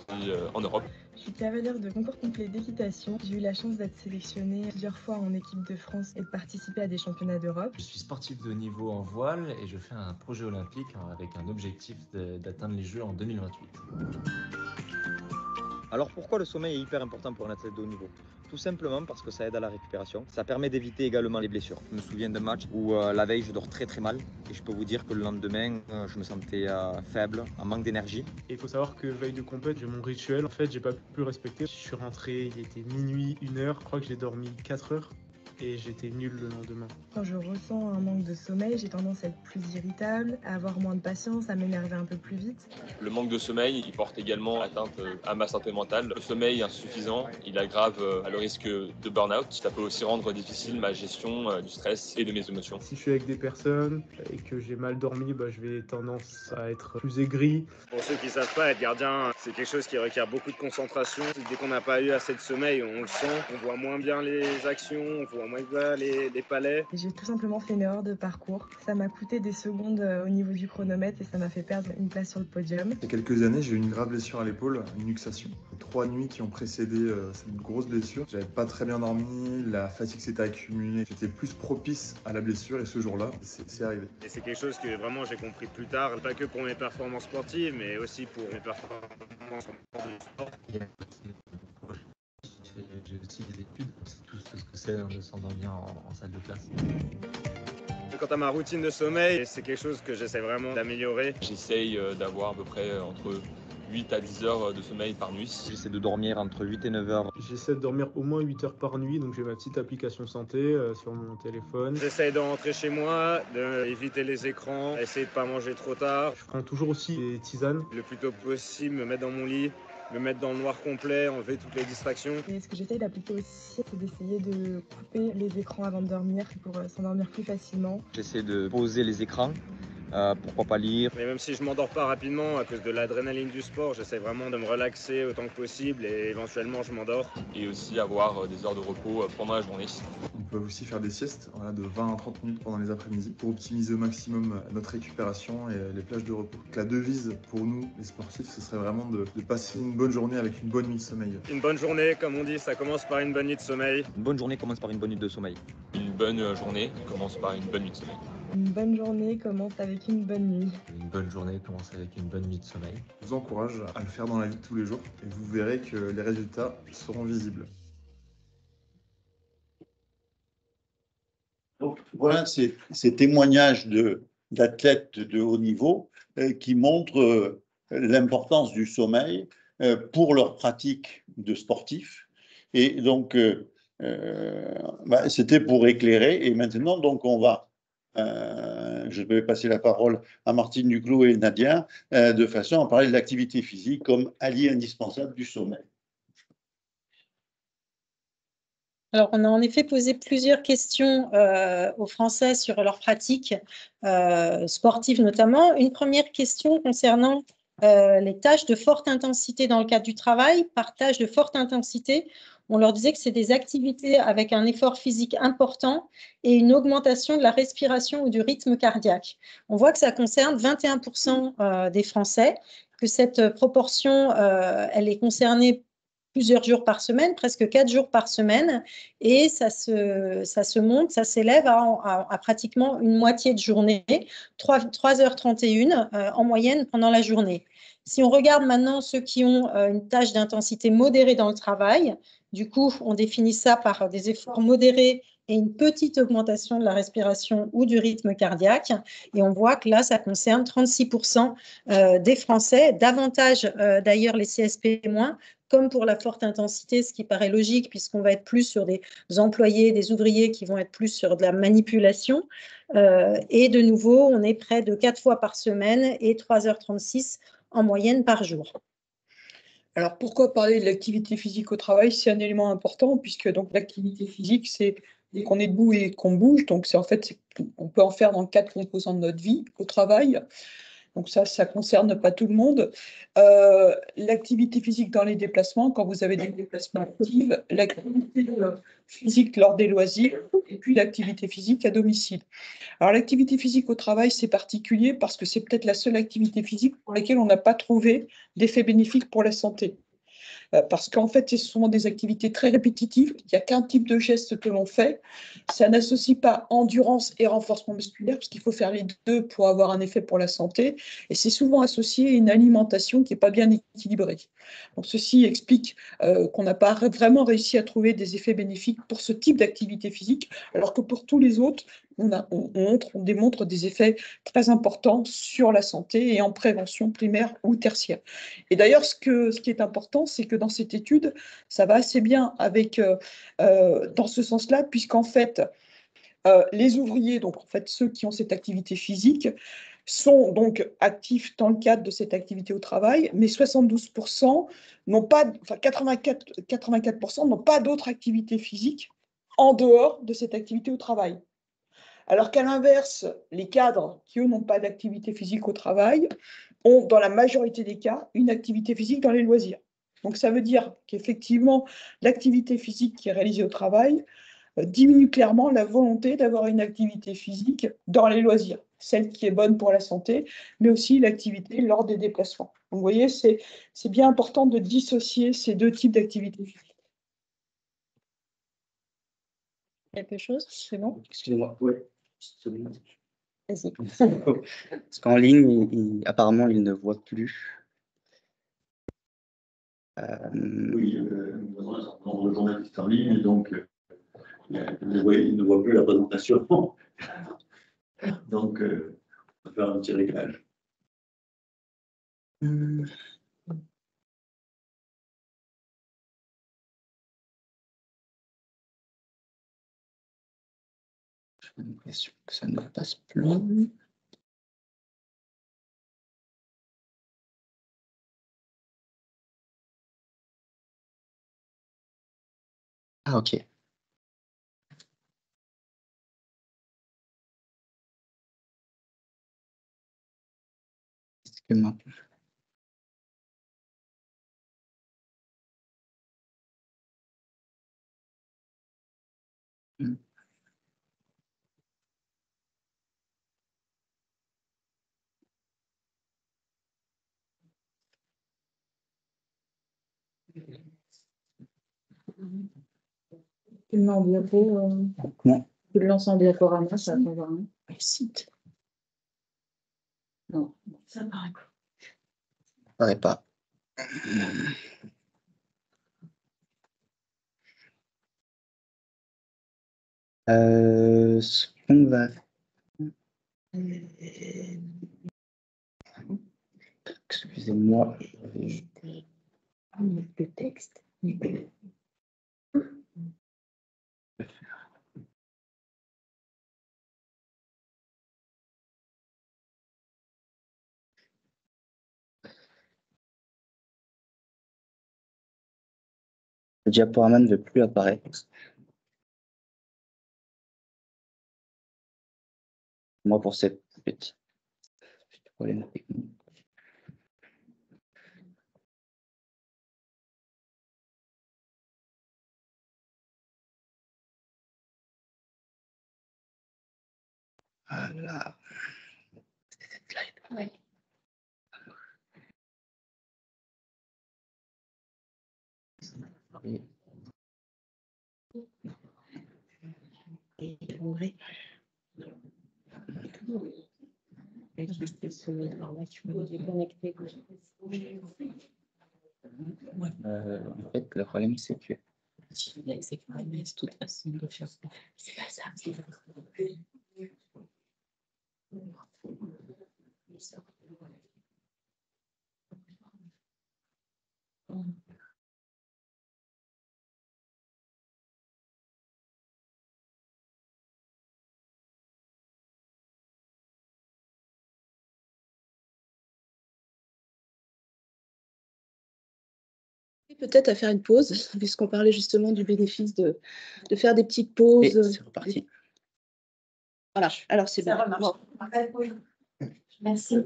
en Europe. Je suis cavalière de concours complet d'équitation. J'ai eu la chance d'être sélectionnée plusieurs fois en équipe de France et de participer à des championnats d'Europe. Je suis sportif de haut niveau en voile et je fais un projet olympique avec un objectif d'atteindre les Jeux en 2028. Alors pourquoi le sommeil est hyper important pour un athlète de haut niveau? Tout simplement parce que ça aide à la récupération. Ça permet d'éviter également les blessures. Je me souviens d'un match où la veille je dors très mal et je peux vous dire que le lendemain je me sentais faible, en manque d'énergie. Il faut savoir que veille de compète, j'ai mon rituel. En fait, j'ai pas pu le respecter. Je suis rentré, il était minuit, 1h. Je crois que j'ai dormi 4 heures. Et j'étais nul le lendemain. Quand je ressens un manque de sommeil, j'ai tendance à être plus irritable, à avoir moins de patience, à m'énerver un peu plus vite. Le manque de sommeil, il porte également atteinte à ma santé mentale. Le sommeil insuffisant, il aggrave le risque de burn-out. Ça peut aussi rendre difficile ma gestion du stress et de mes émotions. Si je suis avec des personnes et que j'ai mal dormi, je vais tendance à être plus aigri. Pour ceux qui ne savent pas, être gardien, c'est quelque chose qui requiert beaucoup de concentration. Dès qu'on n'a pas eu assez de sommeil, on le sent. On voit moins bien les actions, on voit moins bien les palais. J'ai tout simplement fait une erreur de parcours. Ça m'a coûté des secondes au niveau du chronomètre et ça m'a fait perdre une place sur le podium. Il y a quelques années, j'ai eu une grave blessure à l'épaule, une luxation. Les 3 nuits qui ont précédé cette grosse blessure, j'avais pas très bien dormi, la fatigue s'était accumulée. J'étais plus propice à la blessure et ce jour-là, c'est arrivé. Et c'est quelque chose que vraiment j'ai compris plus tard, pas que pour mes performances sportives, mais aussi pour mes performances en sport. J'ai aussi des études, c'est tout ce que c'est de s'endormir en salle de classe. Quant à ma routine de sommeil, c'est quelque chose que j'essaie vraiment d'améliorer. J'essaye d'avoir à peu près entre 8 à 10 heures de sommeil par nuit. J'essaie de dormir entre 8 et 9 heures. J'essaie de dormir au moins 8 heures par nuit, donc j'ai ma petite application santé sur mon téléphone. J'essaie de rentrer chez moi, d'éviter les écrans, essayer de pas manger trop tard. Je prends toujours aussi des tisanes. Le plus tôt possible, me mettre dans mon lit, me mettre dans le noir complet, enlever toutes les distractions. Et ce que j'essaye d'appliquer aussi, c'est d'essayer de couper les écrans avant de dormir pour s'endormir plus facilement. J'essaie de poser les écrans. Pourquoi pas lire. Mais même si je m'endors pas rapidement à cause de l'adrénaline du sport, j'essaie vraiment de me relaxer autant que possible et éventuellement je m'endors. Et aussi avoir des heures de repos pendant la journée. On peut aussi faire des siestes de 20 à 30 minutes pendant les après-midi pour optimiser au maximum notre récupération et les plages de repos. La devise pour nous, les sportifs, ce serait vraiment de passer une bonne journée avec une bonne nuit de sommeil. Une bonne journée, comme on dit, ça commence par une bonne nuit de sommeil. Une bonne journée commence par une bonne nuit de sommeil. Une bonne journée commence par une bonne nuit de sommeil. Une bonne journée commence avec une bonne nuit. Une bonne journée commence avec une bonne nuit de sommeil. Je vous encourage à le faire dans la vie de tous les jours et vous verrez que les résultats seront visibles. Donc, voilà ces témoignages d'athlètes de haut niveau qui montrent l'importance du sommeil pour leur pratique de sportifs. Et donc, c'était pour éclairer. Et maintenant, donc, je vais passer la parole à Martine Duclos et Nadia de façon à parler de l'activité physique comme allié indispensable du sommeil. Alors, on a en effet posé plusieurs questions aux Français sur leur pratique sportive notamment. Une première question concernant les tâches de forte intensité dans le cadre du travail. Par tâches de forte intensité, on leur disait que c'est des activités avec un effort physique important et une augmentation de la respiration ou du rythme cardiaque. On voit que ça concerne 21% des Français, que cette proportion, elle est concernée plusieurs jours par semaine, presque 4 jours par semaine, et ça se monte, ça s'élève à pratiquement une moitié de journée, 3h31 en moyenne pendant la journée. Si on regarde maintenant ceux qui ont une tâche d'intensité modérée dans le travail, du coup, on définit ça par des efforts modérés et une petite augmentation de la respiration ou du rythme cardiaque. Et on voit que là, ça concerne 36% des Français, davantage d'ailleurs les CSP-, comme pour la forte intensité, ce qui paraît logique puisqu'on va être plus sur des employés, des ouvriers qui vont être plus sur de la manipulation. Et de nouveau, on est près de 4 fois par semaine et 3h36 en moyenne par jour. Alors, pourquoi parler de l'activité physique au travail? C'est un élément important puisque donc l'activité physique, c'est dès qu'on est debout et qu'on bouge. Donc, on peut en faire dans 4 composants de notre vie au travail. Donc ça ne concerne pas tout le monde. L'activité physique dans les déplacements, quand vous avez des déplacements actifs, l'activité physique lors des loisirs, et puis l'activité physique à domicile. Alors l'activité physique au travail, c'est particulier parce que c'est peut-être la seule activité physique pour laquelle on n'a pas trouvé d'effet bénéfique pour la santé. Parce qu'en fait, c'est souvent des activités très répétitives. Il n'y a qu'un type de geste que l'on fait. Ça n'associe pas endurance et renforcement musculaire, parce qu'il faut faire les deux pour avoir un effet pour la santé. Et c'est souvent associé à une alimentation qui n'est pas bien équilibrée. Donc, ceci explique qu'on n'a pas vraiment réussi à trouver des effets bénéfiques pour ce type d'activité physique, alors que pour tous les autres, on démontre des effets très importants sur la santé et en prévention primaire ou tertiaire. Et d'ailleurs, ce qui est important, c'est que dans cette étude, ça va assez bien avec, dans ce sens-là, puisqu'en fait, les ouvriers, donc en fait ceux qui ont cette activité physique, sont donc actifs dans le cadre de cette activité au travail, mais 72% n'ont pas, enfin 84% n'ont pas d'autres activités physiques en dehors de cette activité au travail. Alors qu'à l'inverse, les cadres qui, eux, n'ont pas d'activité physique au travail ont, dans la majorité des cas, une activité physique dans les loisirs. Donc, ça veut dire qu'effectivement, l'activité physique qui est réalisée au travail diminue clairement la volonté d'avoir une activité physique dans les loisirs, celle qui est bonne pour la santé, mais aussi l'activité lors des déplacements. Donc, vous voyez, c'est bien important de dissocier ces deux types d'activités physiques. Quelque chose? C'est bon? Excusez-moi, oui. Vas-y. Parce qu'en ligne, apparemment, il ne voit plus. Oui, nous avons un certain nombre de journalistes en ligne, donc il ne voit plus la présentation. Donc, on va faire un petit réglage. J'ai l'impression que ça ne passe plus. Ah, ok. Est-ce que maintenant... Tu le mets en diapo, Non. tu le lances en diaporama, ça va voir. Site. Non, ça paraît pas. Paraît pas. Ce qu'on va... Excusez-moi. Le texte. Le diaporama ne veut plus apparaître. Moi, pour cette petite problème technique. Voilà. Ouais. En fait, le problème, c'est que peut-être à faire une pause, puisqu'on parlait justement du bénéfice de faire des petites pauses. et c'est reparti. Voilà, alors c'est Ça bon. remarche. Bon. Merci.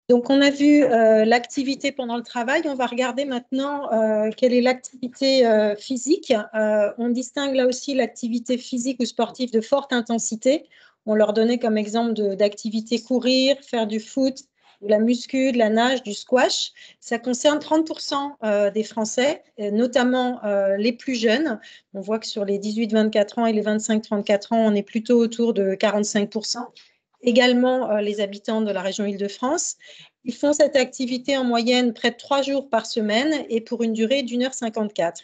Donc, on a vu l'activité pendant le travail. On va regarder maintenant quelle est l'activité physique. On distingue là aussi l'activité physique ou sportive de forte intensité. On leur donnait comme exemple d'activité courir, faire du foot, de la muscu, de la nage, du squash. Ça concerne 30% des Français, notamment les plus jeunes. On voit que sur les 18-24 ans et les 25-34 ans, on est plutôt autour de 45%. Également les habitants de la région Île-de-France. Ils font cette activité en moyenne près de 3 jours par semaine et pour une durée d'1h54.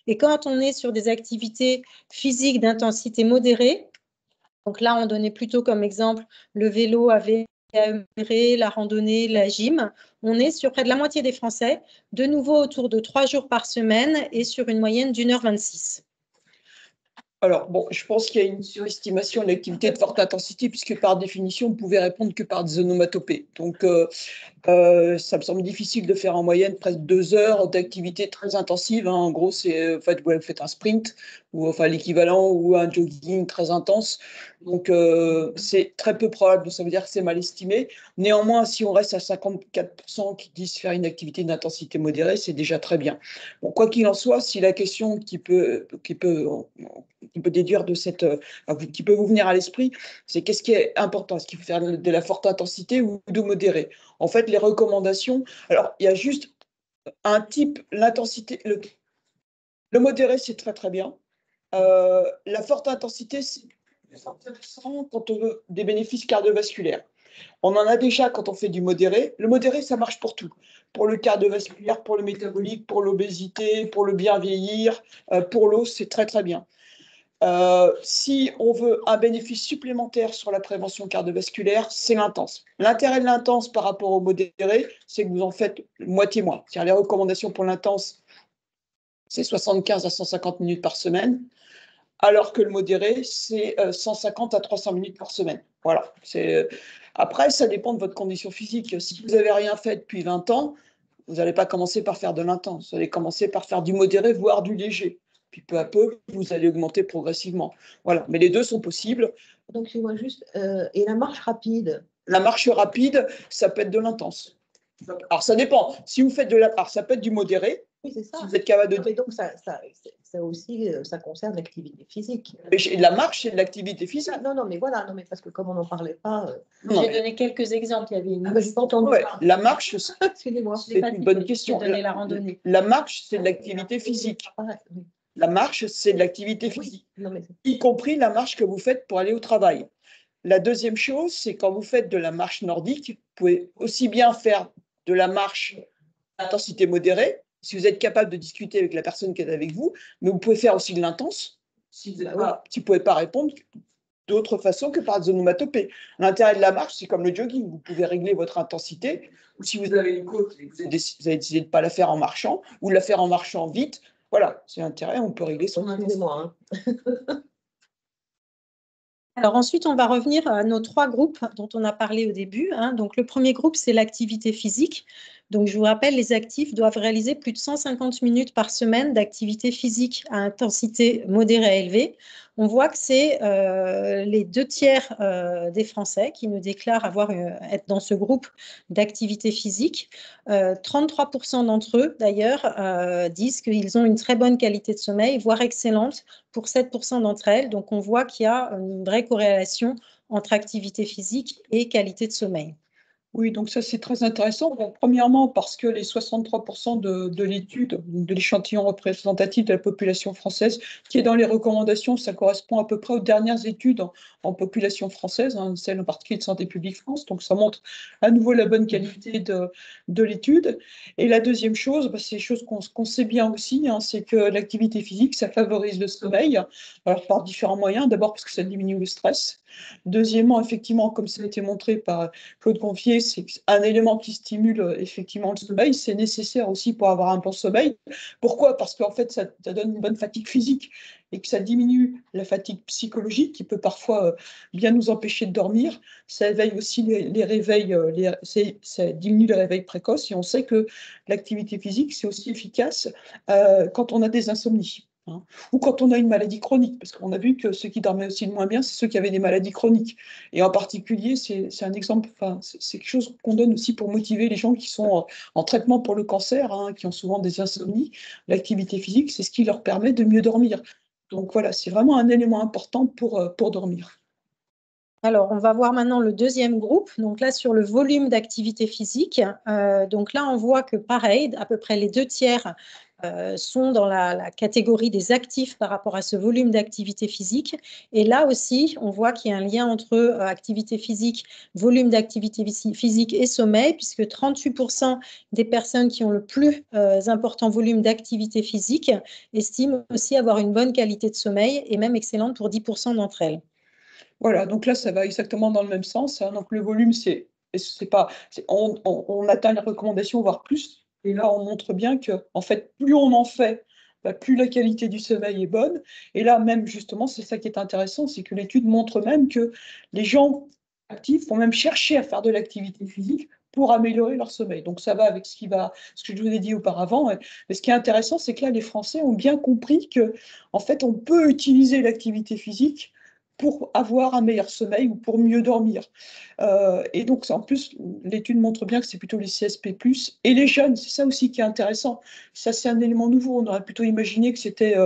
Et quand on est sur des activités physiques d'intensité modérée, donc là, on donnait plutôt comme exemple le vélo à VAE, la randonnée, la gym. On est sur près de la moitié des Français, de nouveau autour de 3 jours par semaine et sur une moyenne d'1h26. Alors, bon, je pense qu'il y a une surestimation de l'activité de forte intensité, puisque par définition, on ne pouvait répondre que par des onomatopées. Donc, ça me semble difficile de faire en moyenne presque 2 heures d'activité très intensive. Hein. En gros, c'est, en fait, vous faites un sprint, ou enfin l'équivalent, ou un jogging très intense. Donc, c'est très peu probable. Ça veut dire que c'est mal estimé. Néanmoins, si on reste à 54% qui disent faire une activité d'intensité modérée, c'est déjà très bien. Bon, quoi qu'il en soit, si la question qui peut déduire de cette, qui peut vous venir à l'esprit, c'est qu'est-ce qui est important? Est-ce qu'il faut faire de la forte intensité ou de modéré? En fait, les recommandations, alors il y a juste un type, l'intensité, le modéré, c'est très très bien. La forte intensité, c'est intéressant quand on veut des bénéfices cardiovasculaires. On en a déjà quand on fait du modéré. Le modéré, ça marche pour tout. Pour le cardiovasculaire, pour le métabolique, pour l'obésité, pour le bien vieillir, pour l'eau, c'est très très bien. Si on veut un bénéfice supplémentaire sur la prévention cardiovasculaire, c'est l'intense. L'intérêt de l'intense par rapport au modéré, c'est que vous en faites moitié-moitié. C'est-à-dire les recommandations pour l'intense, c'est 75 à 150 minutes par semaine, alors que le modéré, c'est 150 à 300 minutes par semaine. Voilà. Après, ça dépend de votre condition physique. Si vous n'avez rien fait depuis 20 ans, vous n'allez pas commencer par faire de l'intense. Vous allez commencer par faire du modéré, voire du léger. Puis peu à peu, vous allez augmenter progressivement. Voilà, mais les deux sont possibles. Donc, c'est moi juste. Et la marche rapide? La marche rapide, ça peut être de l'intense. Alors, ça dépend. Si vous faites alors, ça peut être du modéré. Oui, c'est ça. Si vous êtes capable de. Mais donc, ça aussi, ça concerne l'activité physique. Et la marche, c'est de l'activité physique. Non, mais voilà. Non, mais parce que comme on n'en parlait pas. J'ai donné quelques exemples. Il y avait une. J'ai pas entendu. Ouais, la marche, excusez-moi. C'est une bonne question. La randonnée. La marche, c'est de l'activité physique. La marche, c'est de l'activité physique, y compris la marche que vous faites pour aller au travail. La deuxième chose, c'est quand vous faites de la marche nordique, vous pouvez aussi bien faire de la marche d'intensité modérée, si vous êtes capable de discuter avec la personne qui est avec vous, mais vous pouvez faire aussi de l'intense, si vous ne pouvez pas répondre d'autre façon que par des onomatopées. L'intérêt de la marche, c'est comme le jogging, vous pouvez régler votre intensité, ou si vous avez une côte et que vous avez décidé de ne pas la faire en marchant, ou de la faire en marchant vite. Voilà, c'est l'intérêt, on peut régler son Excusez-moi. Alors ensuite, on va revenir à nos 3 groupes dont on a parlé au début. Donc le premier groupe, c'est l'activité physique. Donc je vous rappelle, les actifs doivent réaliser plus de 150 minutes par semaine d'activité physique à intensité modérée à élevée. on voit que c'est les 2/3 des Français qui nous déclarent être dans ce groupe d'activité physique. 33% d'entre eux, d'ailleurs, disent qu'ils ont une très bonne qualité de sommeil, voire excellente pour 7% d'entre elles. Donc, on voit qu'il y a une vraie corrélation entre activité physique et qualité de sommeil. Oui, donc ça c'est très intéressant. Bon, premièrement, parce que les 63% de l'étude, de l'échantillon représentatif de la population française, qui est dans les recommandations, ça correspond à peu près aux dernières études en population française, hein, celle en particulier de Santé publique France. Donc ça montre à nouveau la bonne qualité de l'étude. Et la deuxième chose, bah, c'est des choses qu'on sait bien aussi, hein, c'est que l'activité physique, ça favorise le sommeil, alors par différents moyens. D'abord parce que ça diminue le stress. Deuxièmement, effectivement, comme ça a été montré par Claude Confier, c'est un élément qui stimule effectivement le sommeil. C'est nécessaire aussi pour avoir un bon sommeil. Pourquoi? Parce qu'en fait, ça donne une bonne fatigue physique et que ça diminue la fatigue psychologique qui peut parfois bien nous empêcher de dormir. Ça éveille aussi les réveils, ça diminue les réveils précoces. Et on sait que l'activité physique, c'est aussi efficace quand on a des insomnies. Hein, ou quand on a une maladie chronique, parce qu'on a vu que ceux qui dormaient aussi le moins bien, c'est ceux qui avaient des maladies chroniques. Et en particulier, c'est un exemple, enfin, c'est quelque chose qu'on donne aussi pour motiver les gens qui sont en traitement pour le cancer, hein, qui ont souvent des insomnies. L'activité physique, c'est ce qui leur permet de mieux dormir. Donc voilà, c'est vraiment un élément important pour dormir. Alors, on va voir maintenant le deuxième groupe. Donc là, sur le volume d'activité physique. Donc là, on voit que pareil, à peu près les 2/3 sont dans la catégorie des actifs par rapport à ce volume d'activité physique. Et là aussi, on voit qu'il y a un lien entre activité physique, volume d'activité physique et sommeil, puisque 38% des personnes qui ont le plus important volume d'activité physique estiment aussi avoir une bonne qualité de sommeil et même excellente pour 10% d'entre elles. Voilà, donc là, ça va exactement dans le même sens, hein. Donc le volume, on atteint les recommandations, voire plus. Et là, on montre bien que, en fait, plus on en fait, bah, plus la qualité du sommeil est bonne. Et là, même justement, c'est ça qui est intéressant, c'est que l'étude montre même que les gens actifs vont même chercher à faire de l'activité physique pour améliorer leur sommeil. Donc ça va avec ce que je vous ai dit auparavant. Mais ce qui est intéressant, c'est que là, les Français ont bien compris que, en fait, on peut utiliser l'activité physique pour avoir un meilleur sommeil ou pour mieux dormir. Et donc, en plus, l'étude montre bien que c'est plutôt les CSP+, et les jeunes, c'est ça aussi qui est intéressant. Ça, c'est un élément nouveau. On aurait plutôt imaginé que c'était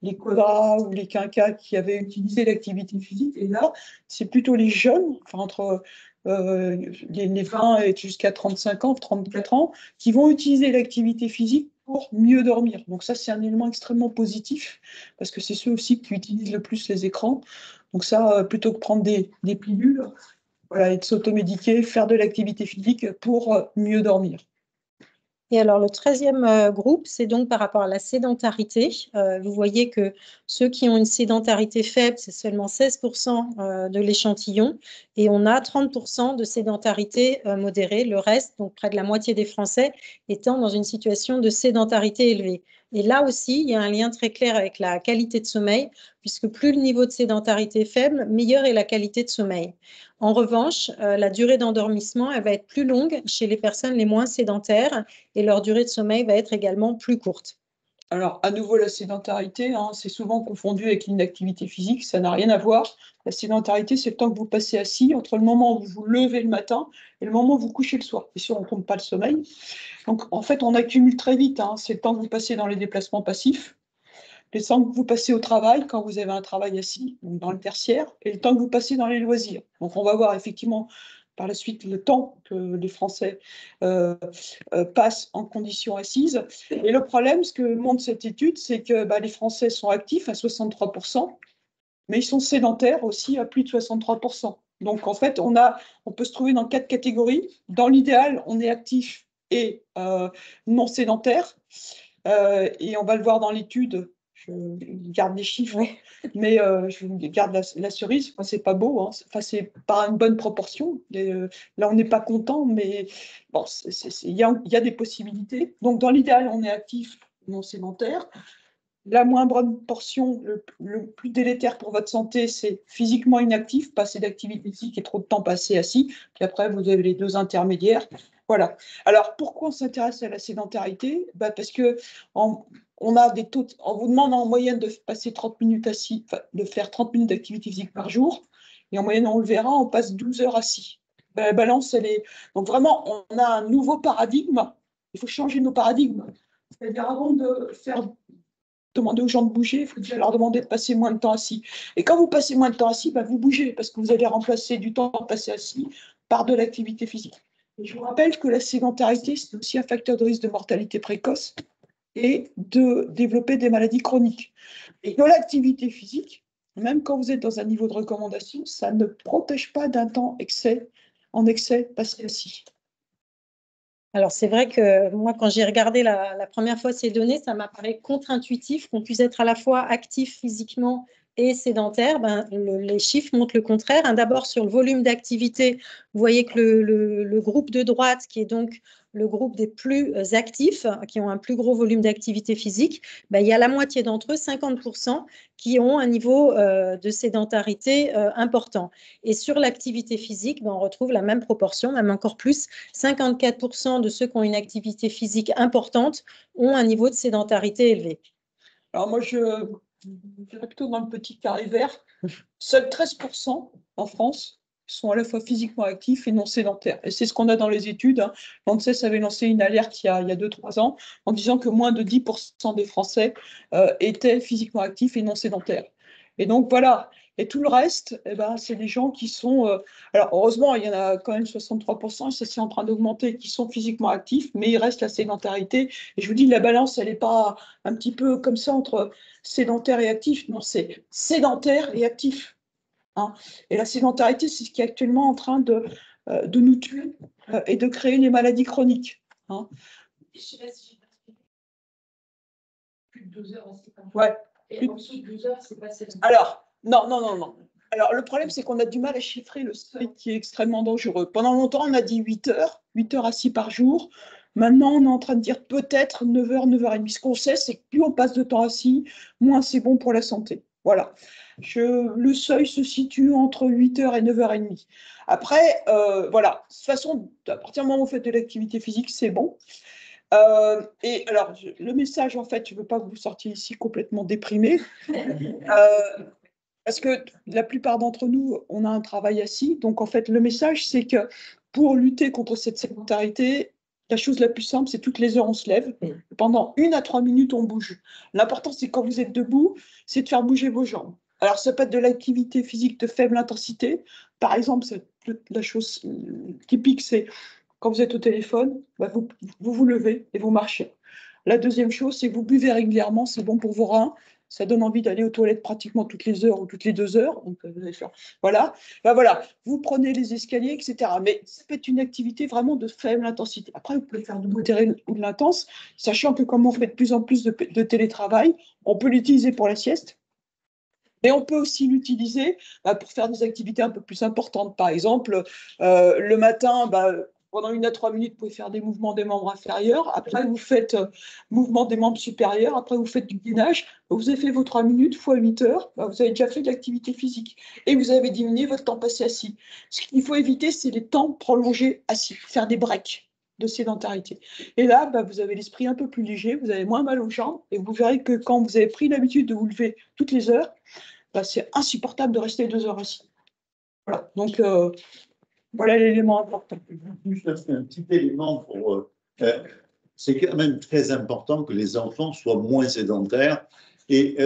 les quadras ou les quinquas qui avaient utilisé l'activité physique. Et là, c'est plutôt les jeunes, enfin, entre les 20 et jusqu'à 35 ans, 34 ans, qui vont utiliser l'activité physique pour mieux dormir. Donc ça, c'est un élément extrêmement positif, parce que c'est ceux aussi qui utilisent le plus les écrans. Donc ça, plutôt que prendre des pilules, voilà, et de s'automédiquer, faire de l'activité physique pour mieux dormir. Et alors, le 13e groupe, c'est donc par rapport à la sédentarité. Vous voyez que ceux qui ont une sédentarité faible, c'est seulement 16% de l'échantillon. Et on a 30% de sédentarité modérée. Le reste, donc près de la moitié des Français, étant dans une situation de sédentarité élevée. Et là aussi, il y a un lien très clair avec la qualité de sommeil, puisque plus le niveau de sédentarité est faible, meilleure est la qualité de sommeil. En revanche, la durée d'endormissement, elle va être plus longue chez les personnes les moins sédentaires et leur durée de sommeil va être également plus courte. Alors, à nouveau, la sédentarité, hein, c'est souvent confondu avec l'inactivité physique, ça n'a rien à voir. La sédentarité, c'est le temps que vous passez assis entre le moment où vous vous levez le matin et le moment où vous couchez le soir. Bien sûr, on ne compte pas le sommeil. Donc, en fait, on accumule très vite, hein. C'est le temps que vous passez dans les déplacements passifs, le temps que vous passez au travail, quand vous avez un travail assis, donc dans le tertiaire, et le temps que vous passez dans les loisirs. Donc, on va voir effectivement par la suite le temps que les Français passent en conditions assises. Et le problème, ce que montre cette étude, c'est que les Français sont actifs à 63%, mais ils sont sédentaires aussi à plus de 63%. Donc, en fait, on peut se trouver dans 4 catégories. Dans l'idéal, on est actif et non sédentaire. Et on va le voir dans l'étude. Je garde les chiffres, mais je garde la cerise. Enfin, c'est pas beau, hein. Enfin, c'est pas une bonne proportion. Là, on n'est pas content, mais bon, il y a des possibilités. Donc, dans l'idéal, on est actif, non sédentaire. La moins bonne portion, le plus délétère pour votre santé, c'est physiquement inactif, pas assez d'activité physique et trop de temps passé assis. Puis après, vous avez les deux intermédiaires. Voilà. Alors, pourquoi on s'intéresse à la sédentarité? Parce que on on a des taux, on vous demande en moyenne de passer 30 minutes assis, enfin, de faire 30 minutes d'activité physique par jour. Et en moyenne, on le verra, on passe 12 heures assis. Ben, la balance, elle est. Donc vraiment, on a un nouveau paradigme. Il faut changer nos paradigmes. C'est-à-dire, avant de demander aux gens de bouger, il faut déjà leur demander de passer moins de temps assis. Et quand vous passez moins de temps assis, ben, vous bougez, parce que vous allez remplacer du temps passé assis par de l'activité physique. Et je vous rappelle que la sédentarité, c'est aussi un facteur de risque de mortalité précoce et de développer des maladies chroniques. Et que l'activité physique, même quand vous êtes dans un niveau de recommandation, ça ne protège pas d'un temps en excès passé assis. Alors, c'est vrai que moi, quand j'ai regardé la première fois ces données, ça m'apparaît contre-intuitif qu'on puisse être à la fois actif physiquement et sédentaire. Les chiffres montrent le contraire. D'abord, sur le volume d'activité, vous voyez que le groupe de droite, qui est donc le groupe des plus actifs, qui ont un plus gros volume d'activité physique, il y a la moitié d'entre eux, 50%, qui ont un niveau de sédentarité important. Et sur l'activité physique, on retrouve la même proportion, même encore plus. 54% de ceux qui ont une activité physique importante ont un niveau de sédentarité élevé. Alors moi, je dirais plutôt dans le petit carré vert. Seuls 13% en France sont à la fois physiquement actifs et non sédentaires. Et c'est ce qu'on a dans les études. L'ANSES avait lancé une alerte il y a 2-3 ans en disant que moins de 10% des Français étaient physiquement actifs et non sédentaires. Et donc voilà. Et tout le reste, c'est des gens qui sont... alors heureusement, il y en a quand même 63%, ça c'est en train d'augmenter, qui sont physiquement actifs, mais il reste la sédentarité. Et je vous dis, la balance, elle n'est pas un petit peu comme ça entre sédentaire et actif. Non, c'est sédentaire et actif. Et la sédentarité, c'est ce qui est actuellement en train de nous tuer et de créer les maladies chroniques. Je sais pas si j'ai plus de 12 heures aussi. Ouais. Et en dessous de 12 heures, c'est pas sédentaire. Alors, non. Alors, le problème, c'est qu'on a du mal à chiffrer le seuil qui est extrêmement dangereux. Pendant longtemps, on a dit 8 heures assis par jour. Maintenant, on est en train de dire peut-être 9 heures, 9h30. Ce qu'on sait, c'est que plus on passe de temps assis, moins c'est bon pour la santé. Voilà. Le seuil se situe entre 8 heures et 9h30. Après, voilà. De toute façon, à partir du moment où vous faites de l'activité physique, c'est bon. Et alors, le message, en fait, je ne veux pas que vous sortiez ici complètement déprimé, parce que la plupart d'entre nous, on a un travail assis. Donc, en fait, le message, c'est que pour lutter contre cette sédentarité, la chose la plus simple, c'est toutes les heures, on se lève. Pendant 1 à 3 minutes, on bouge. L'important, c'est quand vous êtes debout, c'est de faire bouger vos jambes. Alors, ça peut être de l'activité physique de faible intensité. Par exemple, la chose typique, c'est quand vous êtes au téléphone, vous levez et vous marchez. La deuxième chose, c'est que vous buvez régulièrement, c'est bon pour vos reins. Ça donne envie d'aller aux toilettes pratiquement toutes les heures ou toutes les 2 heures. Donc, vous allez faire, voilà. Voilà, vous prenez les escaliers, etc. Mais ça peut être une activité vraiment de faible intensité. Après, vous pouvez faire du modéré ou de l'intense, sachant que comme on fait de plus en plus de télétravail, on peut l'utiliser pour la sieste. Mais on peut aussi l'utiliser pour faire des activités un peu plus importantes. Par exemple, le matin, pendant 1 à 3 minutes, vous pouvez faire des mouvements des membres inférieurs. Après, vous faites mouvement des membres supérieurs. Après, vous faites du gainage. Vous avez fait vos 3 minutes fois 8 heures. Vous avez déjà fait de l'activité physique. Et vous avez diminué votre temps passé assis. Ce qu'il faut éviter, c'est les temps prolongés assis. Faire des breaks de sédentarité. Et là, vous avez l'esprit un peu plus léger. Vous avez moins mal aux jambes. Et vous verrez que quand vous avez pris l'habitude de vous lever toutes les heures, c'est insupportable de rester 2 heures assis. Voilà. Donc, voilà l'élément important. Juste un petit élément pour. C'est quand même très important que les enfants soient moins sédentaires. Et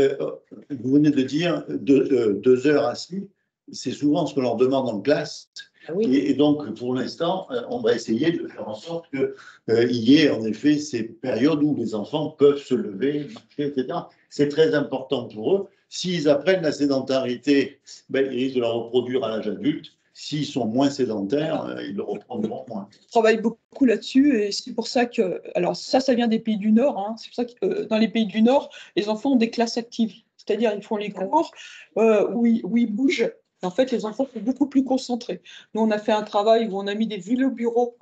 vous venez de dire 2 heures assis, c'est souvent ce que l'on demande en classe. Ah oui. Et donc, pour l'instant, on va essayer de faire en sorte qu'il y ait en effet ces périodes où les enfants peuvent se lever, marcher, etc. C'est très important pour eux. S'ils apprennent la sédentarité, ils risquent de la reproduire à l'âge adulte. S'ils sont moins sédentaires, ils le reprendront moins. On travaille beaucoup là-dessus et c'est pour ça que... Alors ça vient des pays du Nord. C'est pour ça que dans les pays du Nord, les enfants ont des classes actives. C'est-à-dire ils font les cours où ils bougent. En fait, les enfants sont beaucoup plus concentrés. Nous, on a fait un travail où on a mis des vélo-bureaux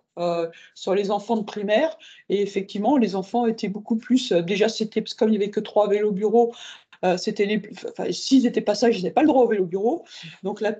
sur les enfants de primaire. Et effectivement, les enfants étaient beaucoup plus... déjà, c'était comme il n'y avait que 3 vélo-bureaux, s'ils n'étaient pas sages, ils n'avaient pas le droit au vélo bureau. Donc la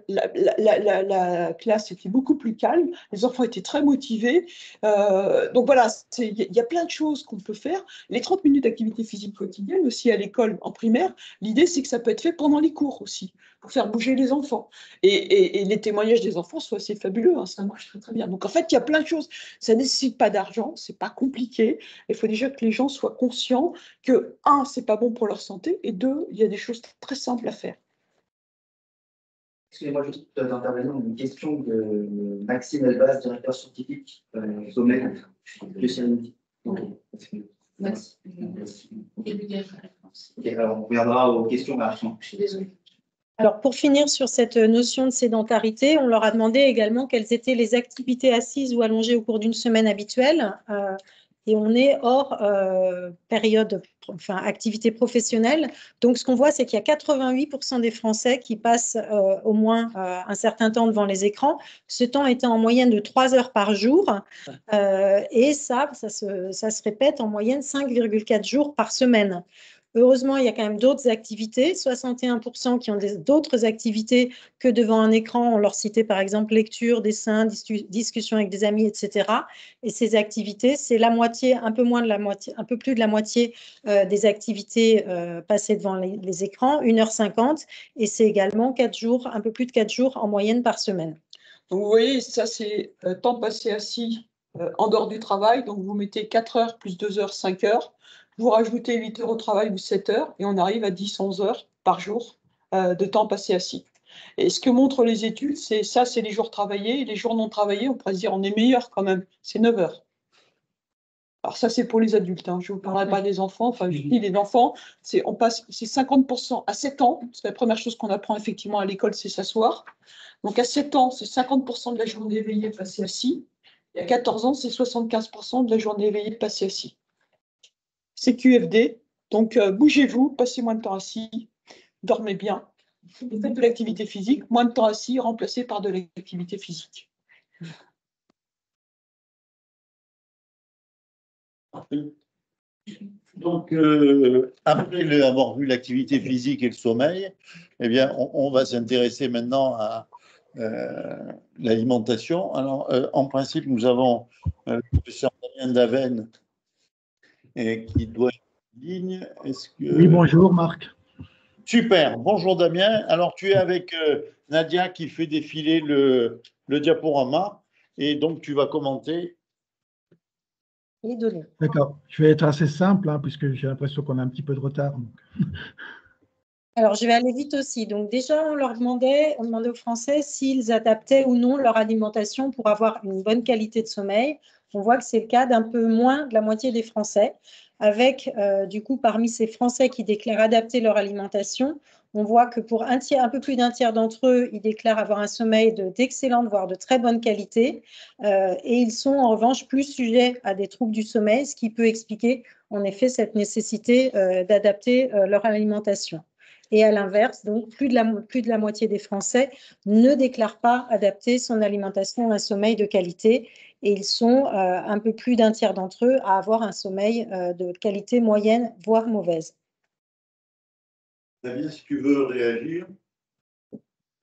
classe était beaucoup plus calme. Les enfants étaient très motivés. Donc voilà, il y a plein de choses qu'on peut faire. Les 30 minutes d'activité physique quotidienne aussi à l'école en primaire, l'idée c'est que ça peut être fait pendant les cours aussi, pour faire bouger les enfants. Et les témoignages des enfants sont assez fabuleux, hein, ça marche très très bien. Donc en fait, il y a plein de choses. Ça ne nécessite pas d'argent, c'est pas compliqué. Il faut déjà que les gens soient conscients que, un, c'est pas bon pour leur santé, et deux, il y a des choses très simples à faire. Excusez-moi juste d'intervenir, une question de Maxime Elbaz, directeur scientifique sommet de Sérénité. Merci. Ok, alors on reviendra aux questions à la fin. Je suis désolée. Alors, pour finir sur cette notion de sédentarité, on leur a demandé également quelles étaient les activités assises ou allongées au cours d'une semaine habituelle. Et on est hors période, enfin, activité professionnelle. Donc, ce qu'on voit, c'est qu'il y a 88% des Français qui passent au moins un certain temps devant les écrans. Ce temps étant en moyenne de 3 heures par jour. Et ça se répète en moyenne 5,4 jours par semaine. Heureusement, il y a quand même d'autres activités, 61% qui ont d'autres activités que devant un écran. On leur citait par exemple lecture, dessin, discussion avec des amis, etc. Et ces activités, c'est la moitié, un peu plus de la moitié des activités passées devant les écrans, 1h50. Et c'est également 4 jours, un peu plus de 4 jours en moyenne par semaine. Donc vous voyez, ça c'est temps passé assis en dehors du travail. Donc vous mettez 4 heures plus 2 heures, 5 heures. Vous rajoutez 8 heures au travail ou 7 heures et on arrive à 10-11 heures par jour de temps passé assis. Et ce que montrent les études, c'est les jours travaillés. Et les jours non travaillés, on pourrait se dire on est meilleur quand même, c'est 9 heures. Alors ça, c'est pour les adultes, hein. Je ne vous parlerai pas des enfants. Enfin, je dis les enfants, c'est 50% à 7 ans. C'est la première chose qu'on apprend effectivement à l'école, c'est s'asseoir. Donc à 7 ans, c'est 50% de la journée éveillée passée assis. Et à 14 ans, c'est 75% de la journée éveillée passée assis. C'est QFD, donc bougez-vous, passez moins de temps assis, dormez bien, faites de l'activité physique, moins de temps assis, remplacé par de l'activité physique. Donc, après avoir vu l'activité physique et le sommeil, eh bien, on va s'intéresser maintenant à l'alimentation. Alors, en principe, nous avons le professeur Damien Daven qui doit être en ligne. Oui, bonjour Marc. Super, bonjour Damien. Alors tu es avec Nadia qui fait défiler le diaporama et donc tu vas commenter. D'accord, je vais être assez simple hein, puisque j'ai l'impression qu'on a un petit peu de retard. Donc. Alors, je vais aller vite aussi. Donc, déjà, on demandait aux Français s'ils adaptaient ou non leur alimentation pour avoir une bonne qualité de sommeil. On voit que c'est le cas d'un peu moins de la moitié des Français. Avec, du coup, parmi ces Français qui déclarent adapter leur alimentation, on voit que pour un peu plus d'un tiers d'entre eux, ils déclarent avoir un sommeil d'excellente, voire de très bonne qualité. Et ils sont en revanche plus sujets à des troubles du sommeil, ce qui peut expliquer en effet cette nécessité d'adapter leur alimentation. Et à l'inverse, donc plus de la moitié des Français ne déclarent pas adapter son alimentation à un sommeil de qualité. Et ils sont un peu plus d'un tiers d'entre eux à avoir un sommeil de qualité moyenne, voire mauvaise. David, si tu veux réagir.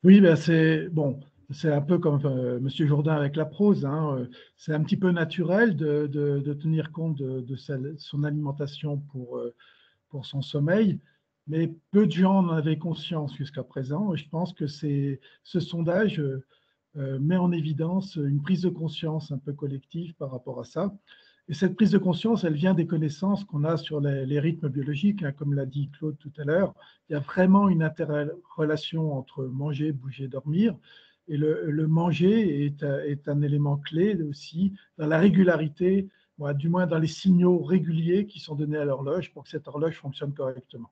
Oui, ben c'est un peu comme Monsieur Jourdain avec la prose. Hein. C'est un petit peu naturel de tenir compte de son alimentation pour son sommeil. Mais peu de gens en avaient conscience jusqu'à présent. Et je pense que ce sondage met en évidence une prise de conscience un peu collective par rapport à ça. Et cette prise de conscience, elle vient des connaissances qu'on a sur les rythmes biologiques. Hein, comme l'a dit Claude tout à l'heure, il y a vraiment une interrelation entre manger, bouger, dormir. Et le manger est un élément clé aussi dans la régularité, du moins dans les signaux réguliers qui sont donnés à l'horloge pour que cette horloge fonctionne correctement.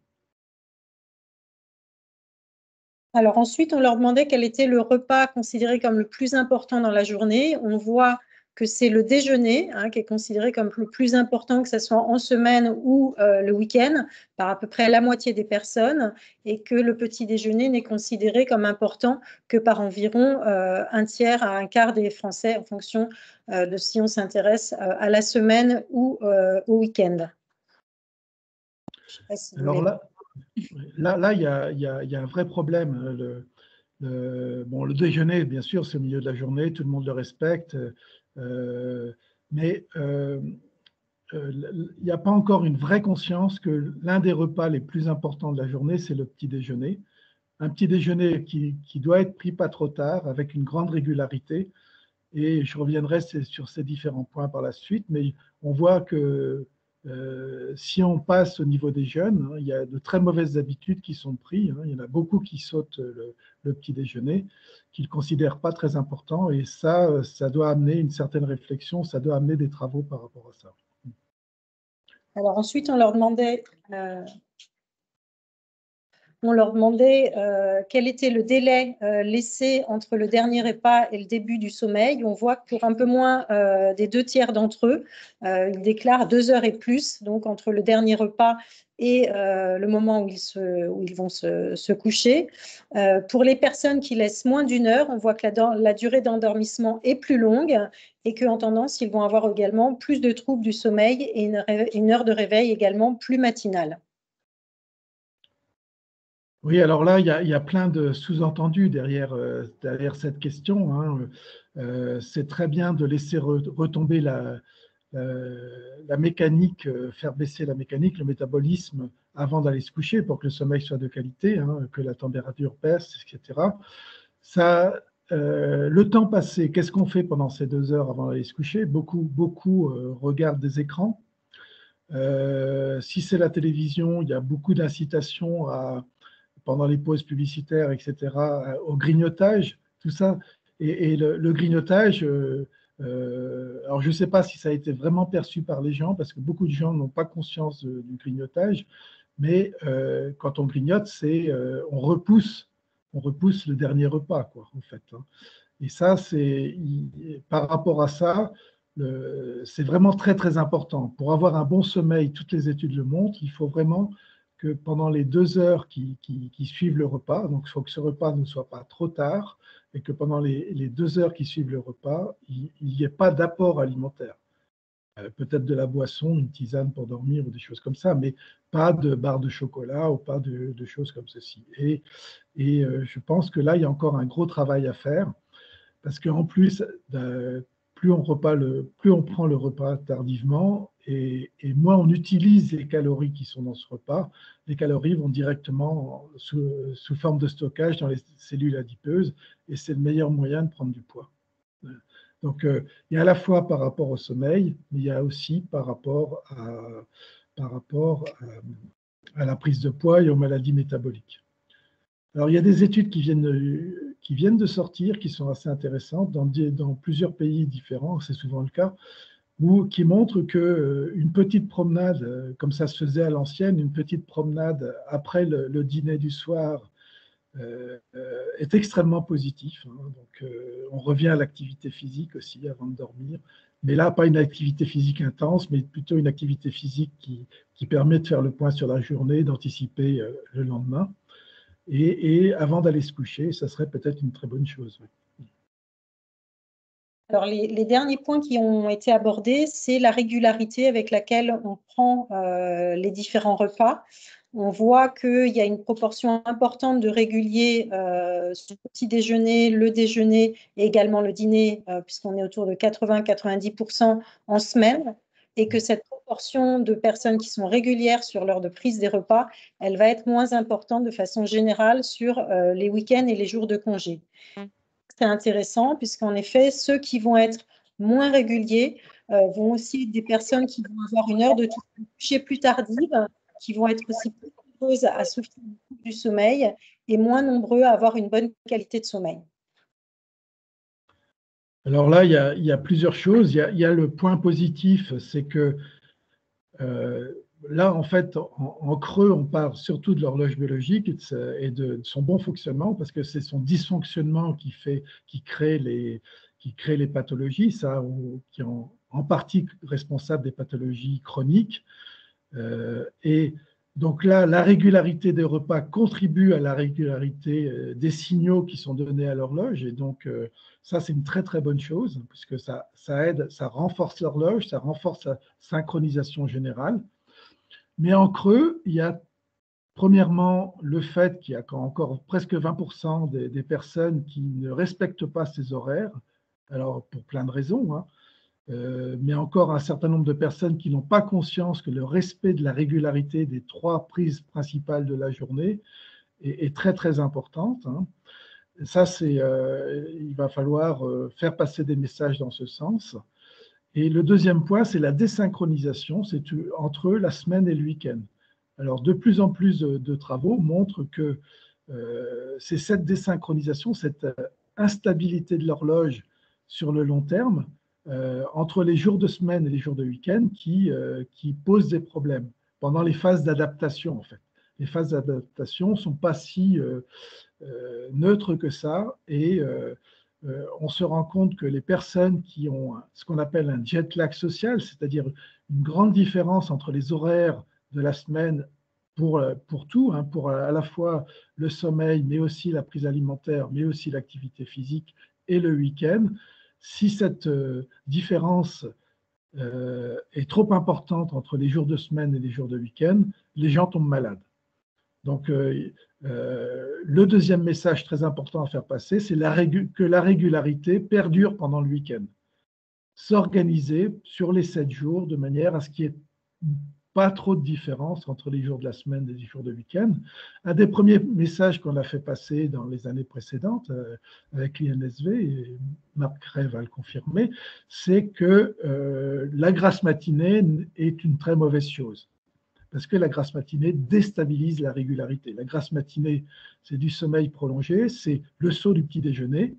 Alors ensuite, on leur demandait quel était le repas considéré comme le plus important dans la journée. On voit que c'est le déjeuner qui est considéré comme le plus important, que ce soit en semaine ou le week-end, par à peu près la moitié des personnes, et que le petit déjeuner n'est considéré comme important que par environ un tiers à un quart des Français, en fonction de si on s'intéresse à la semaine ou au week-end. Alors là, Là, il y a un vrai problème. Le déjeuner, bien sûr, c'est au milieu de la journée, tout le monde le respecte, mais il n'y a pas encore une vraie conscience que l'un des repas les plus importants de la journée, c'est le petit déjeuner. Un petit déjeuner qui doit être pris pas trop tard, avec une grande régularité. Et je reviendrai sur ces différents points par la suite, mais on voit que si on passe au niveau des jeunes, il y a de très mauvaises habitudes qui sont prises. Il y en a beaucoup qui sautent le petit déjeuner, qui ne le considèrent pas très important, et ça doit amener une certaine réflexion, ça doit amener des travaux par rapport à ça. Alors ensuite, on leur demandait quel était le délai laissé entre le dernier repas et le début du sommeil. On voit que pour un peu moins des 2/3 d'entre eux, ils déclarent 2 heures et plus, donc entre le dernier repas et le moment où ils vont se coucher. Pour les personnes qui laissent moins d'1 heure, on voit que la durée d'endormissement est plus longue et qu'en tendance, ils vont avoir également plus de troubles du sommeil et une heure de réveil également plus matinale. Oui, alors là, il y a plein de sous-entendus derrière cette question. C'est très bien de laisser retomber la mécanique, faire baisser la mécanique, le métabolisme avant d'aller se coucher pour que le sommeil soit de qualité, que la température baisse, etc. Le temps passé, qu'est-ce qu'on fait pendant ces 2 heures avant d'aller se coucher? Beaucoup regardent des écrans. Si c'est la télévision, il y a beaucoup d'incitations pendant les pauses publicitaires, etc., au grignotage, tout ça. Et le grignotage, alors je ne sais pas si ça a été vraiment perçu par les gens, parce que beaucoup de gens n'ont pas conscience du grignotage, mais quand on grignote, on repousse le dernier repas, quoi, en fait. Et ça, par rapport à ça, c'est vraiment très, très important. Pour avoir un bon sommeil, toutes les études le montrent, il faut vraiment que pendant les 2 heures qui suivent le repas, donc il faut que ce repas ne soit pas trop tard, et que pendant les 2 heures qui suivent le repas, il n'y ait pas d'apport alimentaire. Peut-être de la boisson, une tisane pour dormir ou des choses comme ça, mais pas de barre de chocolat ou pas de choses comme ceci. Et je pense que là, il y a encore un gros travail à faire, parce qu'en plus, plus on prend le repas tardivement et moins on utilise les calories qui sont dans ce repas, les calories vont directement sous forme de stockage dans les cellules adipeuses et c'est le meilleur moyen de prendre du poids. Donc, il y a à la fois par rapport au sommeil, mais il y a aussi par rapport à la prise de poids et aux maladies métaboliques. Alors, il y a des études qui viennent de sortir, qui sont assez intéressantes dans plusieurs pays différents, c'est souvent le cas, qui montrent qu'une petite promenade, comme ça se faisait à l'ancienne, une petite promenade après le dîner du soir est extrêmement positif. Donc, on revient à l'activité physique aussi avant de dormir, mais là, pas une activité physique intense, mais plutôt une activité physique qui permet de faire le point sur la journée, d'anticiper le lendemain. Et avant d'aller se coucher, ça serait peut-être une très bonne chose. Alors, les derniers points qui ont été abordés, c'est la régularité avec laquelle on prend les différents repas. On voit qu'il y a une proportion importante de réguliers sur le petit déjeuner, le déjeuner et également le dîner, puisqu'on est autour de 80-90% en semaine, et que cette proportion de personnes qui sont régulières sur l'heure de prise des repas, elle va être moins importante de façon générale sur les week-ends et les jours de congé. C'est intéressant puisqu'en effet, ceux qui vont être moins réguliers vont aussi être des personnes qui vont avoir une heure de coucher plus tardive, qui vont être aussi plus nombreuses à souffrir du sommeil et moins nombreux à avoir une bonne qualité de sommeil. Alors là, il y a plusieurs choses. Il y a le point positif, c'est que là, en fait, en creux, on parle surtout de l'horloge biologique et de son bon fonctionnement, parce que c'est son dysfonctionnement qui crée les pathologies, qui est en partie responsable des pathologies chroniques. Et donc là, la régularité des repas contribue à la régularité des signaux qui sont donnés à l'horloge. Et donc, ça, c'est une très, très bonne chose, puisque ça aide, ça renforce l'horloge, ça renforce la synchronisation générale. Mais en creux, il y a Premièrement, le fait qu'il y a encore presque 20% des personnes qui ne respectent pas ces horaires, alors pour plein de raisons, hein, mais encore un certain nombre de personnes qui n'ont pas conscience que le respect de la régularité des 3 prises principales de la journée est très très importante. Hein. Ça, il va falloir faire passer des messages dans ce sens. Et le deuxième point, c'est la désynchronisation, c'est entre la semaine et le week-end. Alors, de plus en plus de travaux montrent que c'est cette désynchronisation, cette instabilité de l'horloge sur le long terme, entre les jours de semaine et les jours de week-end, qui pose des problèmes pendant les phases d'adaptation, en fait. Les phases d'adaptation ne sont pas si neutres que ça, et on se rend compte que les personnes qui ont ce qu'on appelle un jet lag social, c'est-à-dire une grande différence entre les horaires de la semaine pour tout, hein, pour à la fois le sommeil, mais aussi la prise alimentaire, mais aussi l'activité physique et le week-end, si cette différence est trop importante entre les jours de semaine et les jours de week-end, les gens tombent malades. Donc, le deuxième message très important à faire passer, c'est que la régularité perdure pendant le week-end. S'organiser sur les 7 jours de manière à ce qu'il n'y ait pas trop de différence entre les jours de la semaine et les jours de week-end. Un des premiers messages qu'on a fait passer dans les années précédentes avec l'INSV, et Marc Ray va le confirmer, c'est que la grasse matinée est une très mauvaise chose, parce que la grasse matinée déstabilise la régularité. La grasse matinée, c'est du sommeil prolongé, c'est le saut du petit déjeuner,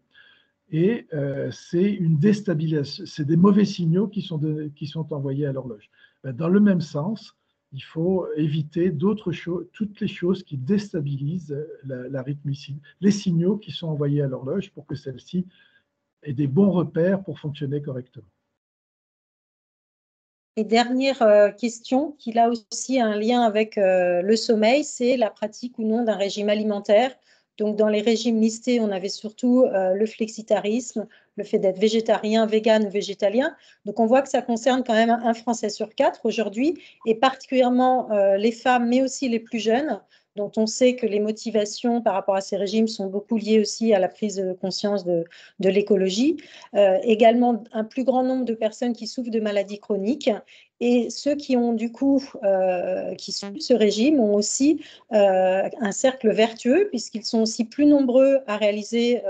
et c'est une déstabilisation, c'est des mauvais signaux qui sont envoyés à l'horloge. Dans le même sens, il faut éviter d'autres choses, toutes les choses qui déstabilisent la rythmicité, les signaux qui sont envoyés à l'horloge pour que celle-ci ait des bons repères pour fonctionner correctement. Et dernière question, qui a aussi un lien avec le sommeil, c'est la pratique ou non d'un régime alimentaire. Donc, dans les régimes listés, on avait surtout le flexitarisme, le fait d'être végétarien, vegan ou végétalien. Donc, on voit que ça concerne quand même un Français sur 4 aujourd'hui, et particulièrement les femmes, mais aussi les plus jeunes, dont on sait que les motivations par rapport à ces régimes sont beaucoup liées aussi à la prise de conscience de l'écologie. Également, un plus grand nombre de personnes qui souffrent de maladies chroniques. Et ceux qui ont du coup, qui suivent ce régime ont aussi un cercle vertueux, puisqu'ils sont aussi plus nombreux à réaliser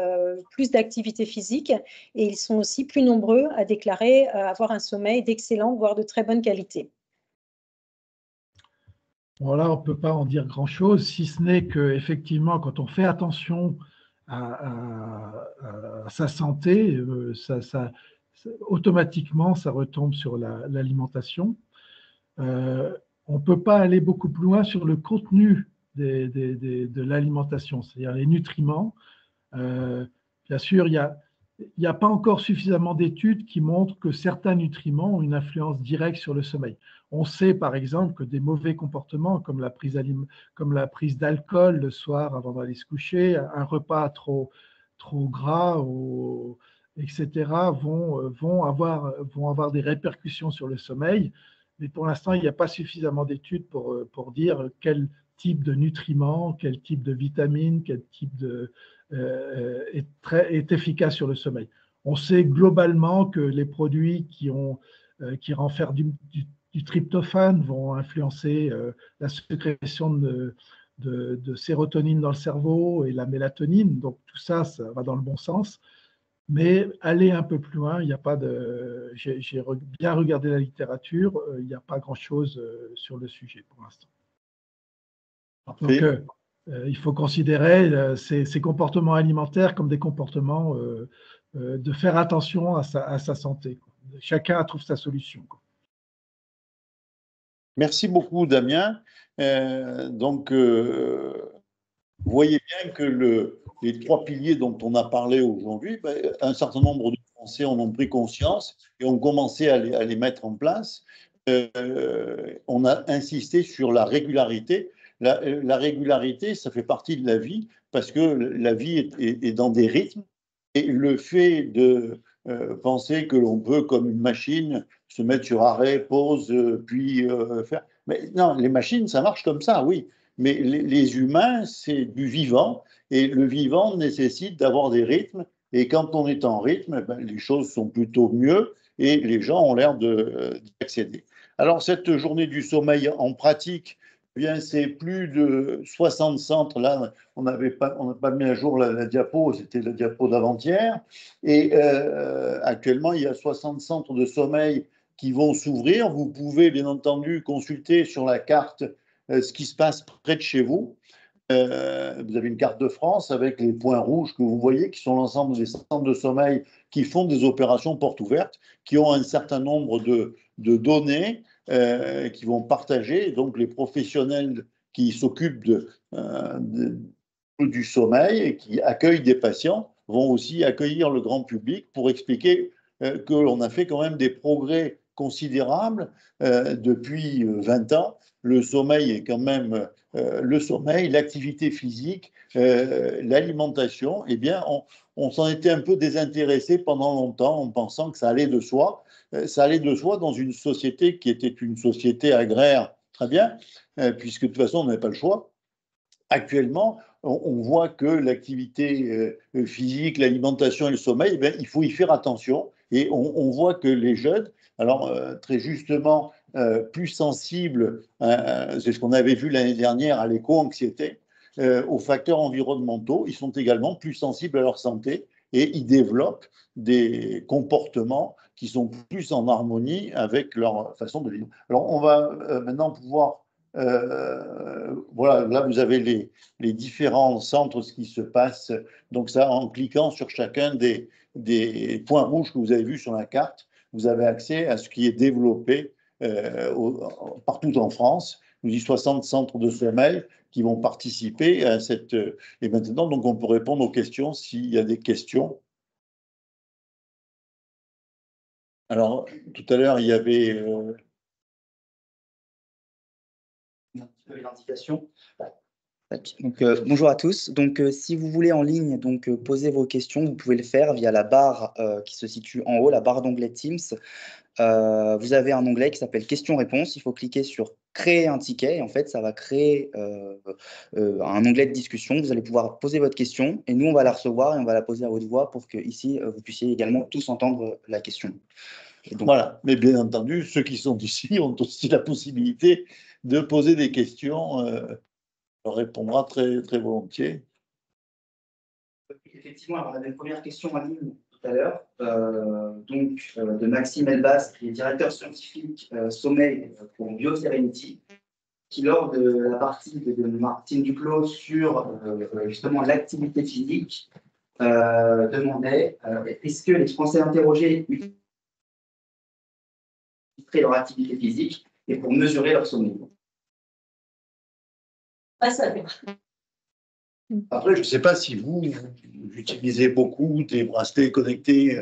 plus d'activités physiques, et ils sont aussi plus nombreux à déclarer avoir un sommeil d'excellente, voire de très bonne qualité. Bon, là, on ne peut pas en dire grand-chose, si ce n'est qu'effectivement, quand on fait attention à sa santé, automatiquement, ça retombe sur l'alimentation. On ne peut pas aller beaucoup plus loin sur le contenu de l'alimentation, c'est-à-dire les nutriments. Bien sûr, il n'y a pas encore suffisamment d'études qui montrent que certains nutriments ont une influence directe sur le sommeil. On sait par exemple que des mauvais comportements comme la prise d'alcool le soir avant d'aller se coucher, un repas trop gras, etc., vont avoir des répercussions sur le sommeil. Mais pour l'instant, il n'y a pas suffisamment d'études pour dire quel type de nutriments, quel type de vitamines, quel type est efficace sur le sommeil. On sait globalement que les produits qui renferment du tryptophane vont influencer la sécrétion de sérotonine dans le cerveau et la mélatonine. Donc tout ça, ça va dans le bon sens. Mais aller un peu plus loin, il n'y a pas de. J'ai bien regardé la littérature, il n'y a pas grand-chose sur le sujet pour l'instant. Donc, il faut considérer ces comportements alimentaires comme des comportements de faire attention à sa santé. Chacun trouve sa solution. Merci beaucoup, Damien. Vous voyez bien que les 3 piliers dont on a parlé aujourd'hui, un certain nombre de Français en ont pris conscience et ont commencé à les mettre en place. On a insisté sur la régularité. La régularité, ça fait partie de la vie parce que la vie est dans des rythmes, et le fait de penser que l'on peut, comme une machine, se mettre sur arrêt, pause, puis faire… Mais non, les machines, ça marche comme ça, oui. Mais les humains, c'est du vivant, et le vivant nécessite d'avoir des rythmes, et quand on est en rythme, ben, les choses sont plutôt mieux, et les gens ont l'air d'y accéder. Alors, cette journée du sommeil en pratique, eh bien, c'est plus de 60 centres. Là, on n'a pas mis à jour la diapo, c'était la diapo d'avant-hier. Et actuellement, il y a 60 centres de sommeil qui vont s'ouvrir. Vous pouvez, bien entendu, consulter sur la carte ce qui se passe près de chez vous. Vous avez une carte de France avec les points rouges que vous voyez, qui sont l'ensemble des centres de sommeil qui font des opérations portes ouvertes, qui ont un certain nombre de données qui vont partager. Et donc, les professionnels qui s'occupent du sommeil et qui accueillent des patients vont aussi accueillir le grand public pour expliquer que l'on a fait quand même des progrès considérables depuis 20 ans. Le sommeil est quand même le sommeil, l'activité physique, l'alimentation. Eh bien, on s'en était un peu désintéressé pendant longtemps en pensant que ça allait de soi. Ça allait de soi dans une société qui était une société agraire, très bien, puisque de toute façon, on n'avait pas le choix. Actuellement, on voit que l'activité physique, l'alimentation et le sommeil, eh bien, il faut y faire attention. Et on voit que les jeunes, alors très justement, plus sensibles, c'est ce qu'on avait vu l'année dernière à l'éco-anxiété, aux facteurs environnementaux, ils sont également plus sensibles à leur santé et ils développent des comportements qui sont plus en harmonie avec leur façon de vivre. Alors, on va maintenant pouvoir voilà, là vous avez les différents centres, ce qui se passe. Donc ça, en cliquant sur chacun des points rouges que vous avez vus sur la carte, vous avez accès à ce qui est développé partout en France. Nous y 60 centres de sommeil qui vont participer à cette... Et maintenant, donc, on peut répondre aux questions s'il y a des questions. Alors, tout à l'heure, il y avait... L'indication. Donc, bonjour à tous. Donc, si vous voulez en ligne poser vos questions, vous pouvez le faire via la barre qui se situe en haut, la barre d'onglet Teams. Vous avez un onglet qui s'appelle questions-réponses. Il faut cliquer sur créer un ticket. Et en fait, ça va créer un onglet de discussion. Vous allez pouvoir poser votre question et nous, on va la recevoir et on va la poser à haute voix pour que ici, vous puissiez également tous entendre la question. Donc, voilà, mais bien entendu, ceux qui sont ici ont aussi la possibilité de poser des questions. On répondra très, très volontiers. Effectivement, alors on avait une première question en ligne tout à l'heure, de Maxime Elbas, qui est directeur scientifique sommeil pour BioSerenity, qui, lors de la partie de Martine Duclos sur justement l'activité physique, demandait est-ce que les Français interrogés utilisent leur activité physique et pour mesurer leur sommeil? Après, je ne sais pas si vous utilisez beaucoup des bracelets connectés.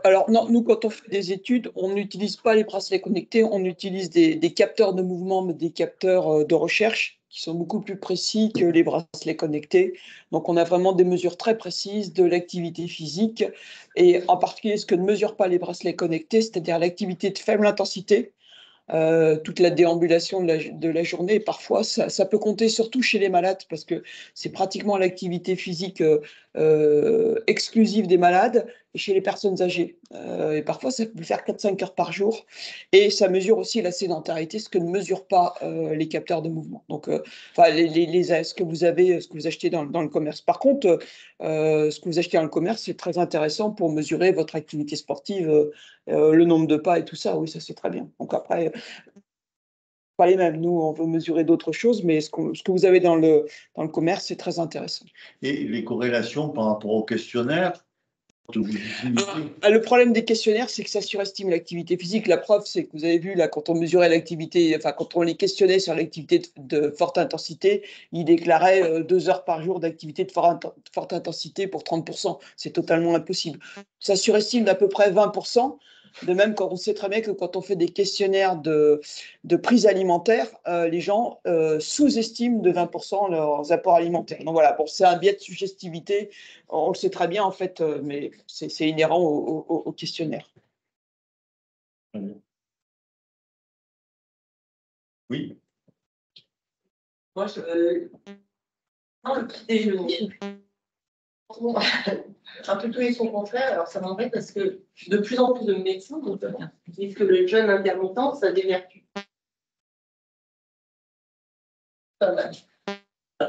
Alors non, nous, quand on fait des études, on n'utilise pas les bracelets connectés, on utilise des capteurs de mouvement, mais des capteurs de recherche qui sont beaucoup plus précis que les bracelets connectés. Donc, on a vraiment des mesures très précises de l'activité physique, et en particulier ce que ne mesurent pas les bracelets connectés, c'est-à-dire l'activité de faible intensité. Toute la déambulation de la journée. Et parfois, ça peut compter surtout chez les malades parce que c'est pratiquement l'activité physique exclusive des malades et chez les personnes âgées. Et parfois, ça peut faire 4-5 heures par jour. Et ça mesure aussi la sédentarité, ce que ne mesurent pas les capteurs de mouvement. Donc, ce que vous avez, ce que vous achetez dans le commerce. Par contre, ce que vous achetez dans le commerce, c'est très intéressant pour mesurer votre activité sportive, le nombre de pas et tout ça. Oui, ça, c'est très bien. Donc après, pas les mêmes. Nous, on veut mesurer d'autres choses, mais ce que vous avez dans le commerce, c'est très intéressant. Et les corrélations par rapport au questionnaire? Le problème des questionnaires, c'est que ça surestime l'activité physique. La preuve, c'est que vous avez vu, là, quand on mesurait l'activité, enfin, quand on les questionnait sur l'activité de forte intensité, ils déclaraient 2 heures par jour d'activité de forte intensité pour 30%. C'est totalement impossible. Ça surestime d'à peu près 20%. De même, quand on sait très bien que quand on fait des questionnaires de prise alimentaire, les gens sous-estiment de 20% leurs apports alimentaires. Donc voilà, bon, c'est un biais de suggestivité, on le sait très bien en fait, mais c'est inhérent au questionnaire. Oui. Moi, non, le petit déjeuner. Un peu tout et son contraire, alors ça m'embête parce que de plus en plus de médecins disent que le jeûne intermittent, ça dévertue. Pas mal.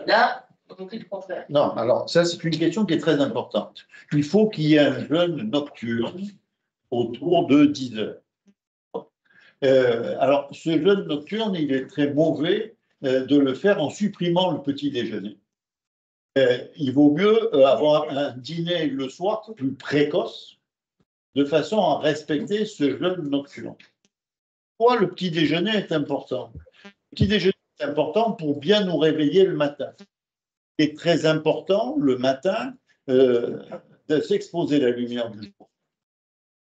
Là, on dit le contraire. Non, alors ça, c'est une question qui est très importante. Il faut qu'il y ait un jeûne nocturne autour de 10 heures. Alors, ce jeûne nocturne, il est très mauvais de le faire en supprimant le petit déjeuner. Il vaut mieux avoir un dîner le soir plus précoce, de façon à respecter ce jeûne nocturne. Pourquoi le petit déjeuner est important? Le petit déjeuner est important pour bien nous réveiller le matin. Il est très important le matin de s'exposer à la lumière du jour.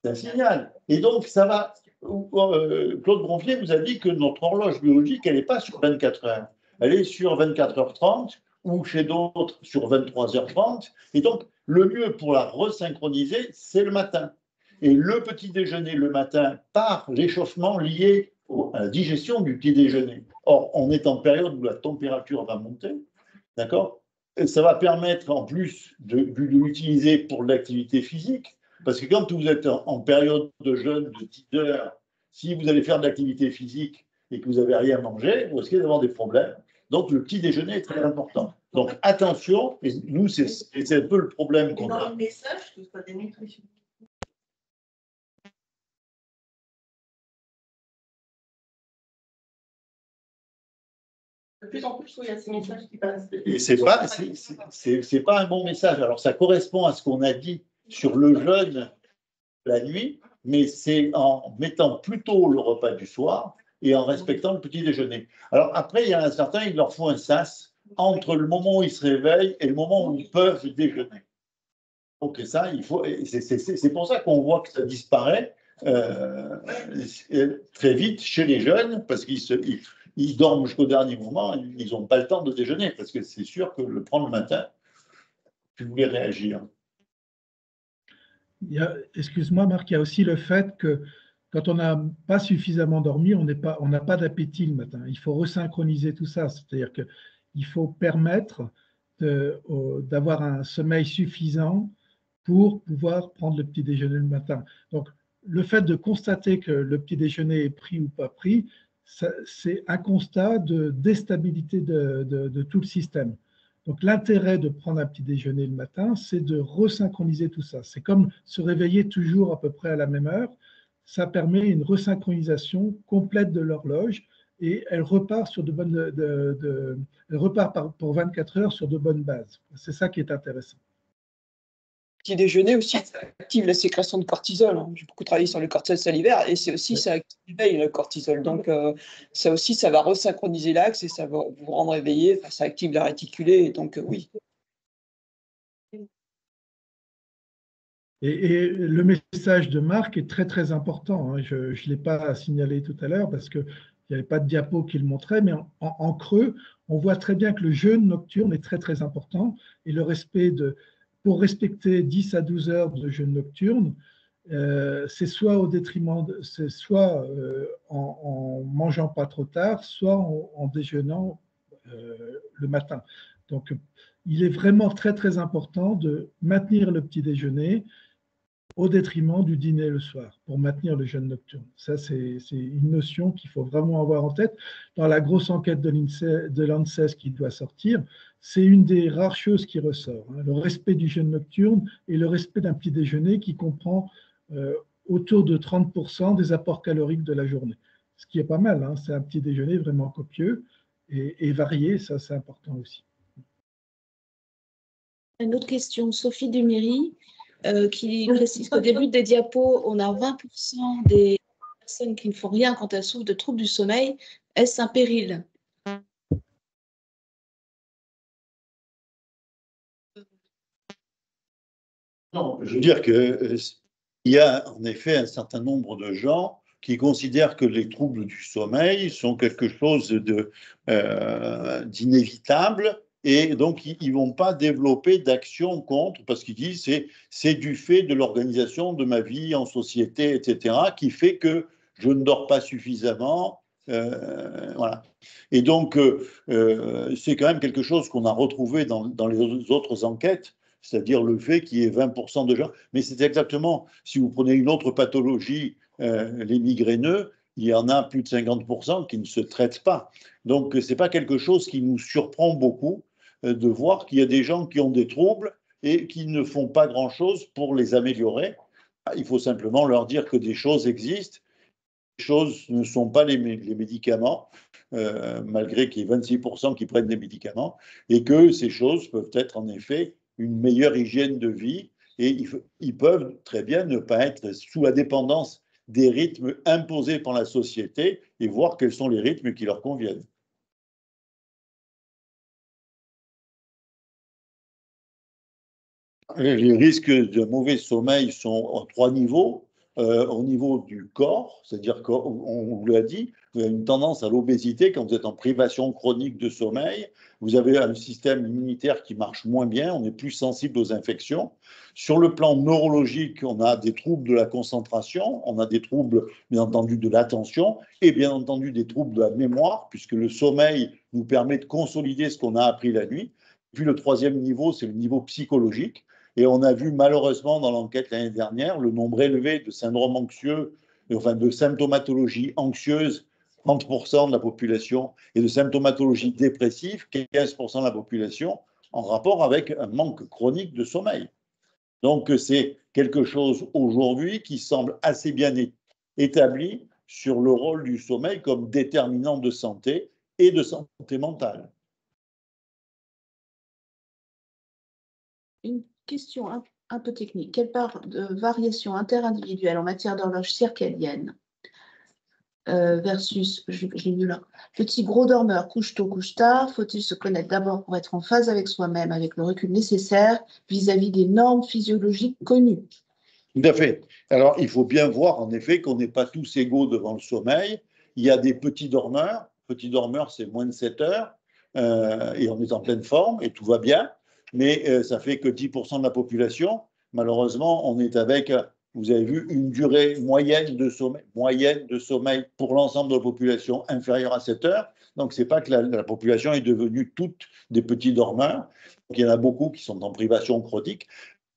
C'est un signal. Et donc, ça va. Claude Bronfier vous a dit que notre horloge biologique, elle n'est pas sur 24 heures. Elle est sur 24h30 ou chez d'autres sur 23h30. Et donc, le mieux pour la resynchroniser, c'est le matin. Et le petit déjeuner le matin par l'échauffement lié à la digestion du petit déjeuner. Or, on est en période où la température va monter, d'accord? Et ça va permettre en plus de l'utiliser pour l'activité physique, parce que quand vous êtes en période de jeûne de 10 heures, si vous allez faire de l'activité physique et que vous n'avez rien mangé, vous risquez d'avoir des problèmes. Donc, le petit déjeuner est très important. Donc, attention, et nous, c'est un peu le problème qu'on a. Dans le message, que ce soit des nutritions. De plus en plus, il y a ces messages qui passent. Et c'est pas un bon message. Alors, ça correspond à ce qu'on a dit sur le jeûne la nuit, mais c'est en mettant plutôt le repas du soir et en respectant le petit déjeuner. Alors après, il y en a certains, il leur faut un sas entre le moment où ils se réveillent et le moment où ils peuvent déjeuner. Donc ça, il faut. C'est pour ça qu'on voit que ça disparaît très vite chez les jeunes, parce qu'ils dorment jusqu'au dernier moment, ils n'ont pas le temps de déjeuner, parce que c'est sûr que le prendre le matin, tu voulais réagir. Excuse-moi Marc, il y a aussi le fait que quand on n'a pas suffisamment dormi, on n'a pas d'appétit le matin. Il faut resynchroniser tout ça, c'est-à-dire qu'il faut permettre d'avoir un sommeil suffisant pour pouvoir prendre le petit déjeuner le matin. Donc, le fait de constater que le petit déjeuner est pris ou pas pris, c'est un constat de déstabilité de tout le système. Donc, l'intérêt de prendre un petit déjeuner le matin, c'est de resynchroniser tout ça. C'est comme se réveiller toujours à peu près à la même heure. Ça permet une resynchronisation complète de l'horloge et elle repart sur elle repart pour 24 heures sur de bonnes bases. C'est ça qui est intéressant. Petit déjeuner aussi, ça active la sécrétion de cortisol. J'ai beaucoup travaillé sur le cortisol salivaire et c'est aussi ça active le cortisol. Donc ça aussi, ça va resynchroniser l'axe et ça va vous rendre éveillé. Enfin, ça active la réticulée. Donc oui. Et le message de Marc est très très important. Je ne l'ai pas signalé tout à l'heure parce qu'il n'y avait pas de diapo qui le montrait, mais en creux, on voit très bien que le jeûne nocturne est très très important et le respect pour respecter 10 à 12 heures de jeûne nocturne, c'est soit au détriment, c'est soit en mangeant pas trop tard, soit en déjeunant le matin. Donc, il est vraiment très très important de maintenir le petit déjeuner au détriment du dîner le soir, pour maintenir le jeûne nocturne. Ça, c'est une notion qu'il faut vraiment avoir en tête. Dans la grosse enquête de l'ANSES qui doit sortir, c'est une des rares choses qui ressort, le respect du jeûne nocturne et le respect d'un petit déjeuner qui comprend autour de 30% des apports caloriques de la journée. Ce qui est pas mal, c'est un petit déjeuner vraiment copieux et varié, ça c'est important aussi. Une autre question, Sophie Duméry, qui précise qu'au début des diapos, on a 20% des personnes qui ne font rien quand elles souffrent de troubles du sommeil. Est-ce un péril? Non, je veux dire qu'il y a en effet un certain nombre de gens qui considèrent que les troubles du sommeil sont quelque chose d'inévitable. Et donc, ils ne vont pas développer d'action contre, parce qu'ils disent que c'est du fait de l'organisation de ma vie en société, etc., qui fait que je ne dors pas suffisamment Voilà. Et donc, c'est quand même quelque chose qu'on a retrouvé dans les autres enquêtes, c'est-à-dire le fait qu'il y ait 20% de gens. Mais c'est exactement, si vous prenez une autre pathologie, les migraineux, il y en a plus de 50% qui ne se traitent pas. Donc, ce n'est pas quelque chose qui nous surprend beaucoup de voir qu'il y a des gens qui ont des troubles et qui ne font pas grand-chose pour les améliorer. Il faut simplement leur dire que des choses existent. Les choses ne sont pas les médicaments, malgré qu'il y ait 26% qui prennent des médicaments, et que ces choses peuvent être en effet une meilleure hygiène de vie, et ils peuvent très bien ne pas être sous la dépendance des rythmes imposés par la société et voir quels sont les rythmes qui leur conviennent. Les risques de mauvais sommeil sont en 3 niveaux. Au niveau du corps, c'est-à-dire qu'on vous l'a dit, vous avez une tendance à l'obésité quand vous êtes en privation chronique de sommeil. Vous avez un système immunitaire qui marche moins bien, on est plus sensible aux infections. Sur le plan neurologique, on a des troubles de la concentration, on a des troubles, bien entendu, de l'attention et bien entendu des troubles de la mémoire, puisque le sommeil nous permet de consolider ce qu'on a appris la nuit. Puis le troisième niveau, c'est le niveau psychologique. Et on a vu malheureusement dans l'enquête l'année dernière le nombre élevé de syndromes anxieux, enfin de symptomatologie anxieuse, 30% de la population, et de symptomatologie dépressive, 15% de la population, en rapport avec un manque chronique de sommeil. Donc c'est quelque chose aujourd'hui qui semble assez bien établi sur le rôle du sommeil comme déterminant de santé et de santé mentale. Une question un peu technique. Quelle part de variation interindividuelle en matière d'horloge circadienne versus, je l'ai vu là, petit gros dormeur, couche tôt, couche tard, faut-il se connaître d'abord pour être en phase avec soi-même, avec le recul nécessaire vis-à-vis des normes physiologiques connues? Tout à fait. Alors, il faut bien voir en effet qu'on n'est pas tous égaux devant le sommeil. Il y a des petits dormeurs. Petit dormeur, c'est moins de 7 heures et on est en pleine forme et tout va bien. Mais ça fait que 10% de la population. Malheureusement, on est avec, vous avez vu, une durée moyenne de sommeil pour l'ensemble de la population inférieure à 7 heures. Donc, ce n'est pas que la population est devenue toute des petits dormeurs. Donc, il y en a beaucoup qui sont en privation chronique.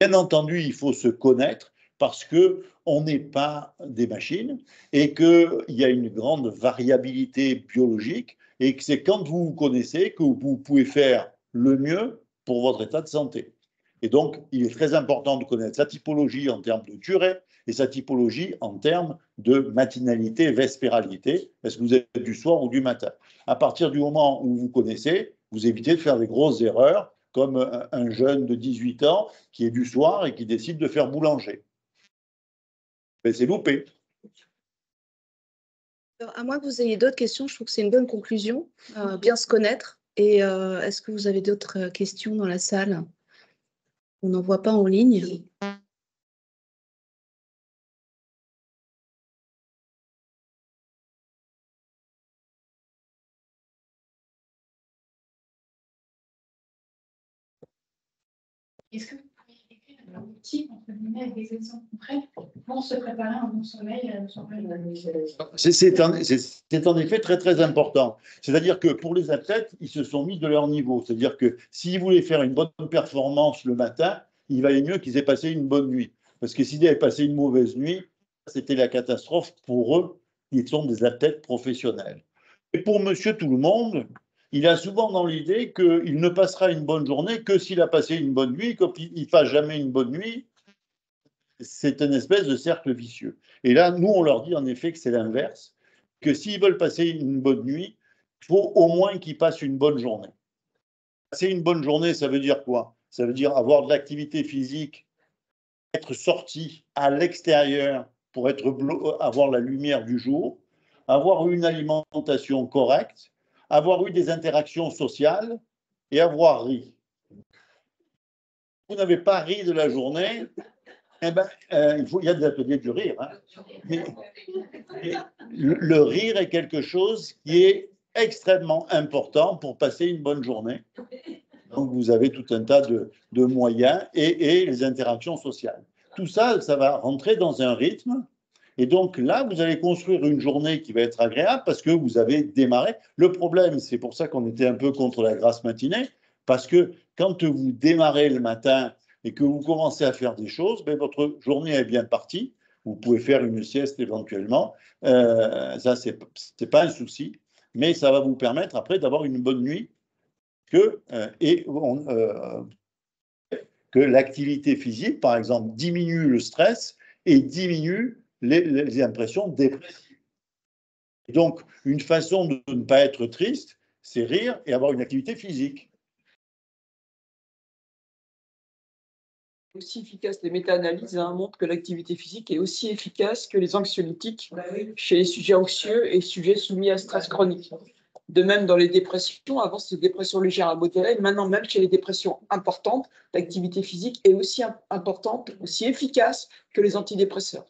Bien entendu, il faut se connaître parce qu'on n'est pas des machines et qu'il y a une grande variabilité biologique et que c'est quand vous vous connaissez que vous pouvez faire le mieux pour votre état de santé. Et donc, il est très important de connaître sa typologie en termes de durée et sa typologie en termes de matinalité, vespéralité. Est-ce que vous êtes du soir ou du matin? À partir du moment où vous connaissez, vous évitez de faire des grosses erreurs, comme un jeune de 18 ans qui est du soir et qui décide de faire boulanger. Ben, c'est loupé. Alors, à moins que vous ayez d'autres questions, je trouve que c'est une bonne conclusion, bien se connaître. Et est-ce que vous avez d'autres questions dans la salle? On n'en voit pas en ligne. Est-ce que vous pouvez écrire un outil, entre guillemets, avec des exemples concrets pour se préparer à un bon sommeil? C'est en effet très, très important. C'est-à-dire que pour les athlètes, ils se sont mis de leur niveau. C'est-à-dire que s'ils voulaient faire une bonne performance le matin, il valait mieux qu'ils aient passé une bonne nuit. Parce que s'ils avaient passé une mauvaise nuit, c'était la catastrophe pour eux, qui sont des athlètes professionnels. Et pour monsieur tout le monde, il a souvent dans l'idée qu'il ne passera une bonne journée que s'il a passé une bonne nuit, comme il ne fasse jamais une bonne nuit. C'est une espèce de cercle vicieux. Et là, nous, on leur dit en effet que c'est l'inverse, que s'ils veulent passer une bonne nuit, il faut au moins qu'ils passent une bonne journée. Passer une bonne journée, ça veut dire quoi? Ça veut dire avoir de l'activité physique, être sorti à l'extérieur pour avoir la lumière du jour, avoir eu une alimentation correcte, avoir eu des interactions sociales et avoir ri. Vous n'avez pas ri de la journée, eh ben, il y a des ateliers du rire. Hein. Mais le rire est quelque chose qui est extrêmement important pour passer une bonne journée. Donc, vous avez tout un tas de moyens et les interactions sociales. Tout ça, ça va rentrer dans un rythme. Et donc là, vous allez construire une journée qui va être agréable parce que vous avez démarré. Le problème, c'est pour ça qu'on était un peu contre la grasse matinée, parce que quand vous démarrez le matin et que vous commencez à faire des choses, ben, votre journée est bien partie. Vous pouvez faire une sieste éventuellement. Ça, c'est pas un souci. Mais ça va vous permettre après d'avoir une bonne nuit que l'activité physique, par exemple, diminue le stress et diminue les impressions dépressives. Et donc, une façon de ne pas être triste, c'est rire et avoir une activité physique. Aussi efficace, les méta-analyses montrent que l'activité physique est aussi efficace que les anxiolytiques chez les sujets anxieux et sujets soumis à stress chronique. De même, dans les dépressions, avant c'était des dépressions légères à modérées, maintenant même chez les dépressions importantes, l'activité physique est aussi importante, aussi efficace que les antidépresseurs.